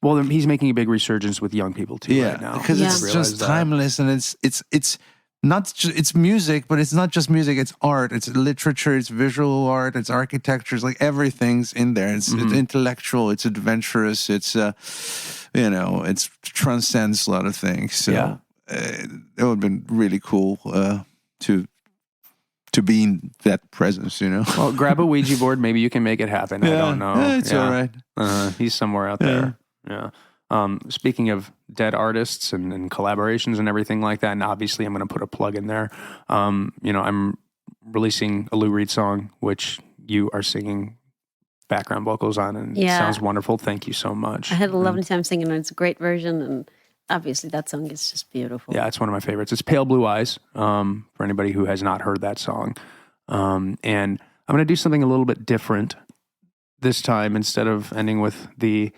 A: Well, he's making a big resurgence with young people too right now.
C: because
B: Yeah.
C: it's
A: Realize
C: just
A: that.
C: timeless, and it's not just, it's music, but it's not just music. It's art. It's literature. It's visual art. It's architecture. It's like everything's in there. It's intellectual. It's adventurous. It's it transcends a lot of things. So
A: Yeah.
C: it would have been really cool to be in that presence.
A: Well, grab a Ouija board. Maybe you can make it happen. I don't know.
C: Yeah, it's all right.
A: He's somewhere out there. Yeah. Speaking of dead artists and collaborations and everything like that, and obviously I'm going to put a plug in there. I'm releasing a Lou Reed song, which you are singing background vocals on, and it sounds wonderful. Thank you so much.
B: I had a lovely time singing it. It's a great version, and obviously that song is just beautiful.
A: Yeah, it's one of my favorites. It's Pale Blue Eyes, for anybody who has not heard that song. And I'm going to do something a little bit different this time. Instead of ending with the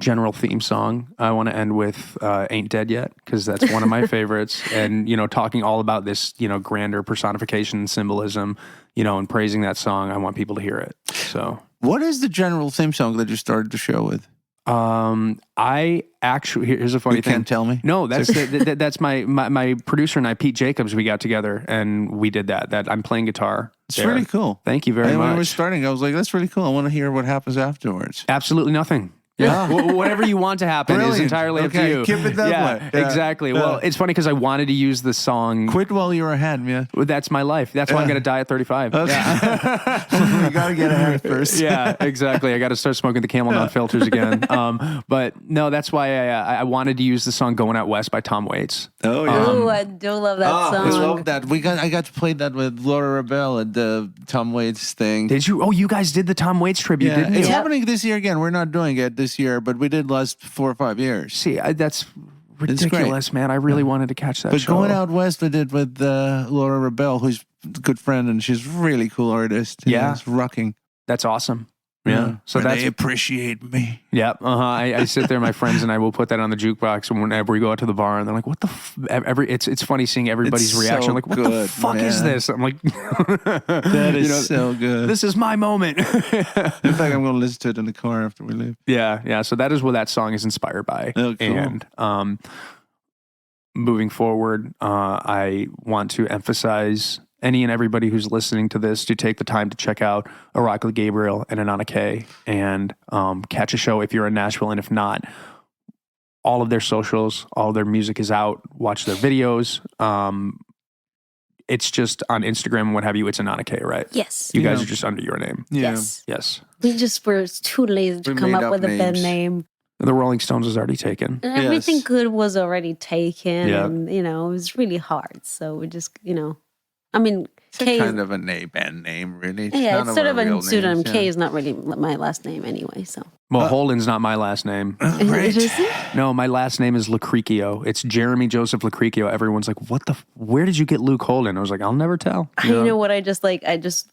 A: general theme song, I want to end with Ain't Dead Yet, because that's one of my favorites. And, talking all about this, grander personification and symbolism, and praising that song. I want people to hear it. So,
C: what is the general theme song that you started the show with?
A: I actually, here's a funny thing.
C: You can't tell me?
A: No, that's my producer and I, Pete Jacobs, we got together and we did that I'm playing guitar.
C: It's really cool.
A: Thank you very much.
C: When we were starting, I was like, that's really cool. I want to hear what happens afterwards.
A: Absolutely nothing. Yeah. Whatever you want to happen is entirely up to you.
C: Keep it that way. Yeah.
A: Exactly. Yeah. Well, it's funny because I wanted to use the song.
C: Quit while you're ahead, man.
A: That's my life. That's why I'm going to die at 35.
C: Okay.
A: Yeah.
C: You got to get ahead first.
A: Yeah, exactly. I got to start smoking the Camel Knot filters again. But no, that's why I wanted to use the song Going Out West by Tom Waits.
C: Oh, yeah.
B: Oh, I do love that song.
C: I love that. I got to play that with Laura Rebel at the Tom Waits thing.
A: Did you? Oh, you guys did the Tom Waits tribute, didn't you?
C: It's happening this year again. We're not doing it this year, but we did last 4 or 5 years.
A: See, that's ridiculous, man. I really wanted to catch that
C: But
A: show.
C: Going Out West, we did with Laura Rebel, who's a good friend, and she's a really cool artist.
A: Yeah.
C: It's rocking.
A: That's awesome. Yeah. So
C: Where
A: that's
C: they appreciate me.
A: Yeah. I sit there, my friends and I will put that on the jukebox, and whenever we go out to the bar, and they're like, "What the?" It's funny seeing everybody's
C: It's
A: reaction.
C: so
A: Like, "What the fuck is this?" I'm like,
C: That is so good.
A: This is my moment.
C: In fact, I'm going to listen to it in the car after we leave.
A: Yeah. So that is what that song is inspired by.
C: Oh, cool.
A: And moving forward, I want to emphasize any and everybody who's listening to this to take the time to check out Irakli Gabriel and Anana Kaye and catch a show if you're in Nashville. And if not, all of their socials, all of their music is out. Watch their videos. It's just on Instagram and what have you. It's Anana Kaye, right?
B: Yes.
A: You guys are just under your name.
C: Yeah.
A: Yes.
B: We just were too lazy to
C: We
B: come
C: made
B: up
C: up
B: with a band
C: names.
B: name.
A: The Rolling Stones is already taken.
B: And everything
C: Yes.
B: good was already taken.
A: Yeah.
B: And, it was really hard. So we just, I mean,
C: It's
B: Kay
C: kind of a band name, really.
B: yeah,
C: none
B: it's sort
C: our
B: of a
C: real
B: pseudonym.
C: names,
B: Kay is not really my last name anyway, so.
A: Well, Holden's not my last name.
B: It isn't?
A: No, my last name is Lacricchio. It's Jeremy Joseph Lacricchio. Everyone's like, where did you get Luke Holden? I was like, I'll never tell.
B: You know what I just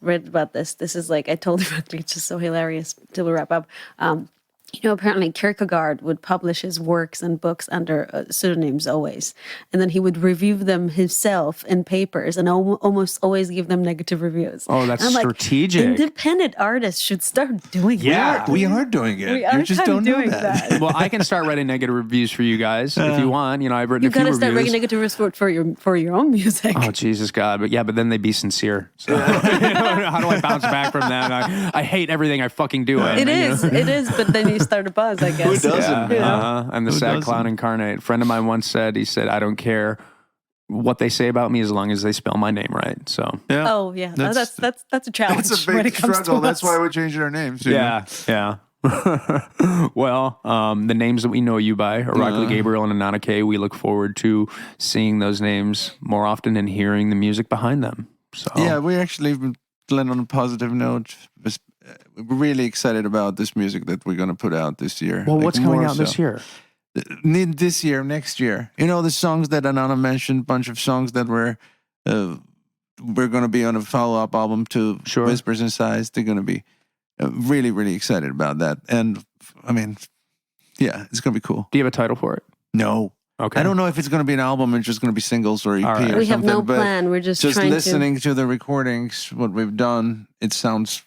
B: read about this. This is I told Irakli, it's just so hilarious till we wrap up. Apparently Kierkegaard would publish his works and books under pseudonyms always. And then he would review them himself in papers and almost always give them negative reviews.
A: Oh, that's
B: And I'm
A: strategic.
B: Independent artists should start doing
A: Yeah.
B: that.
C: We are doing it.
B: We are
C: You just
B: kind of
C: don't know
B: doing
C: that.
A: Well, I can start writing negative reviews for you guys if you want. I've written
B: You
A: a few
B: gotta start
A: reviews.
B: writing negative reviews for your own music.
A: Oh, Jesus God. But then they'd be sincere. So how do I bounce back from that? I hate everything I fucking do.
B: It is, but then you start a buzz, I guess.
C: Who doesn't?
A: I'm the
C: Who
A: sad
C: doesn't?
A: clown incarnate. A friend of mine once said, I don't care what they say about me as long as they spell my name right. So
C: Yeah.
B: Oh yeah, that's a challenge.
C: It's a
B: when
C: big
B: it comes
C: struggle.
B: To
C: That's
B: us.
C: why we changed our names.
A: yeah. Well, the names that we know you by, Irakli Gabriel and Anana Kaye, we look forward to seeing those names more often and hearing the music behind them. So
C: Yeah, we actually land on a positive note. We're really excited about this music that we're going to put out this year.
A: Well,
C: Like,
A: what's coming
C: more
A: out this
C: so.
A: year?
C: This year, next year. The songs that Anana mentioned, bunch of songs that we're going to be on a follow-up album to
A: Sure.
C: Whispers and Sighs. They're going to be really, really excited about that. And, I mean, yeah, it's going to be cool.
A: Do you have a title for it?
C: No.
A: Okay.
C: I don't know if it's going to be an album or just going to be singles or EP
A: All right.
C: or
B: We have
C: something.
B: no
C: but
B: plan. We're just
C: just
B: trying
C: listening to the recordings, what we've done, it sounds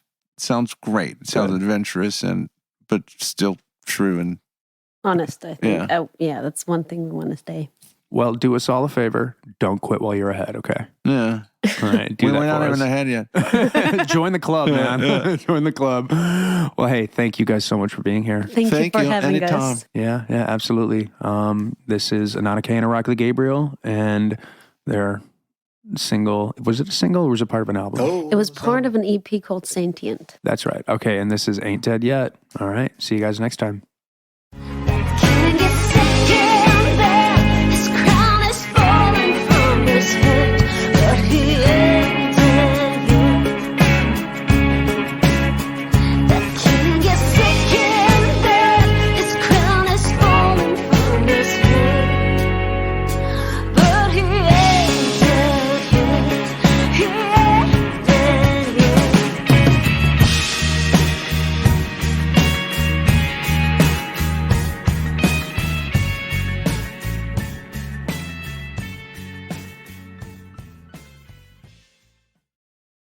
C: great. It sounds
A: Good.
C: adventurous but still true and
B: honest. I think.
C: Yeah.
B: Yeah, that's one thing we want to stay.
A: Well, do us all a favor. Don't quit while you're ahead, okay?
C: yeah.
A: All right, do
C: We're
A: that
C: not
A: for
C: even
A: us.
C: ahead yet.
A: Join the club, man. Join the club. Well, hey, thank you guys so much for being here.
B: Thank you
C: Thank
B: for
C: you.
B: having
C: Anytime.
B: us.
A: Yeah, absolutely. This is Anana Kaye and Irakli Gabriel, and their single. Was it a single or was it part of an album?
B: It was part of an EP called Sentient.
A: That's right. Okay, and this is Ain't Dead Yet. All right. See you guys next time.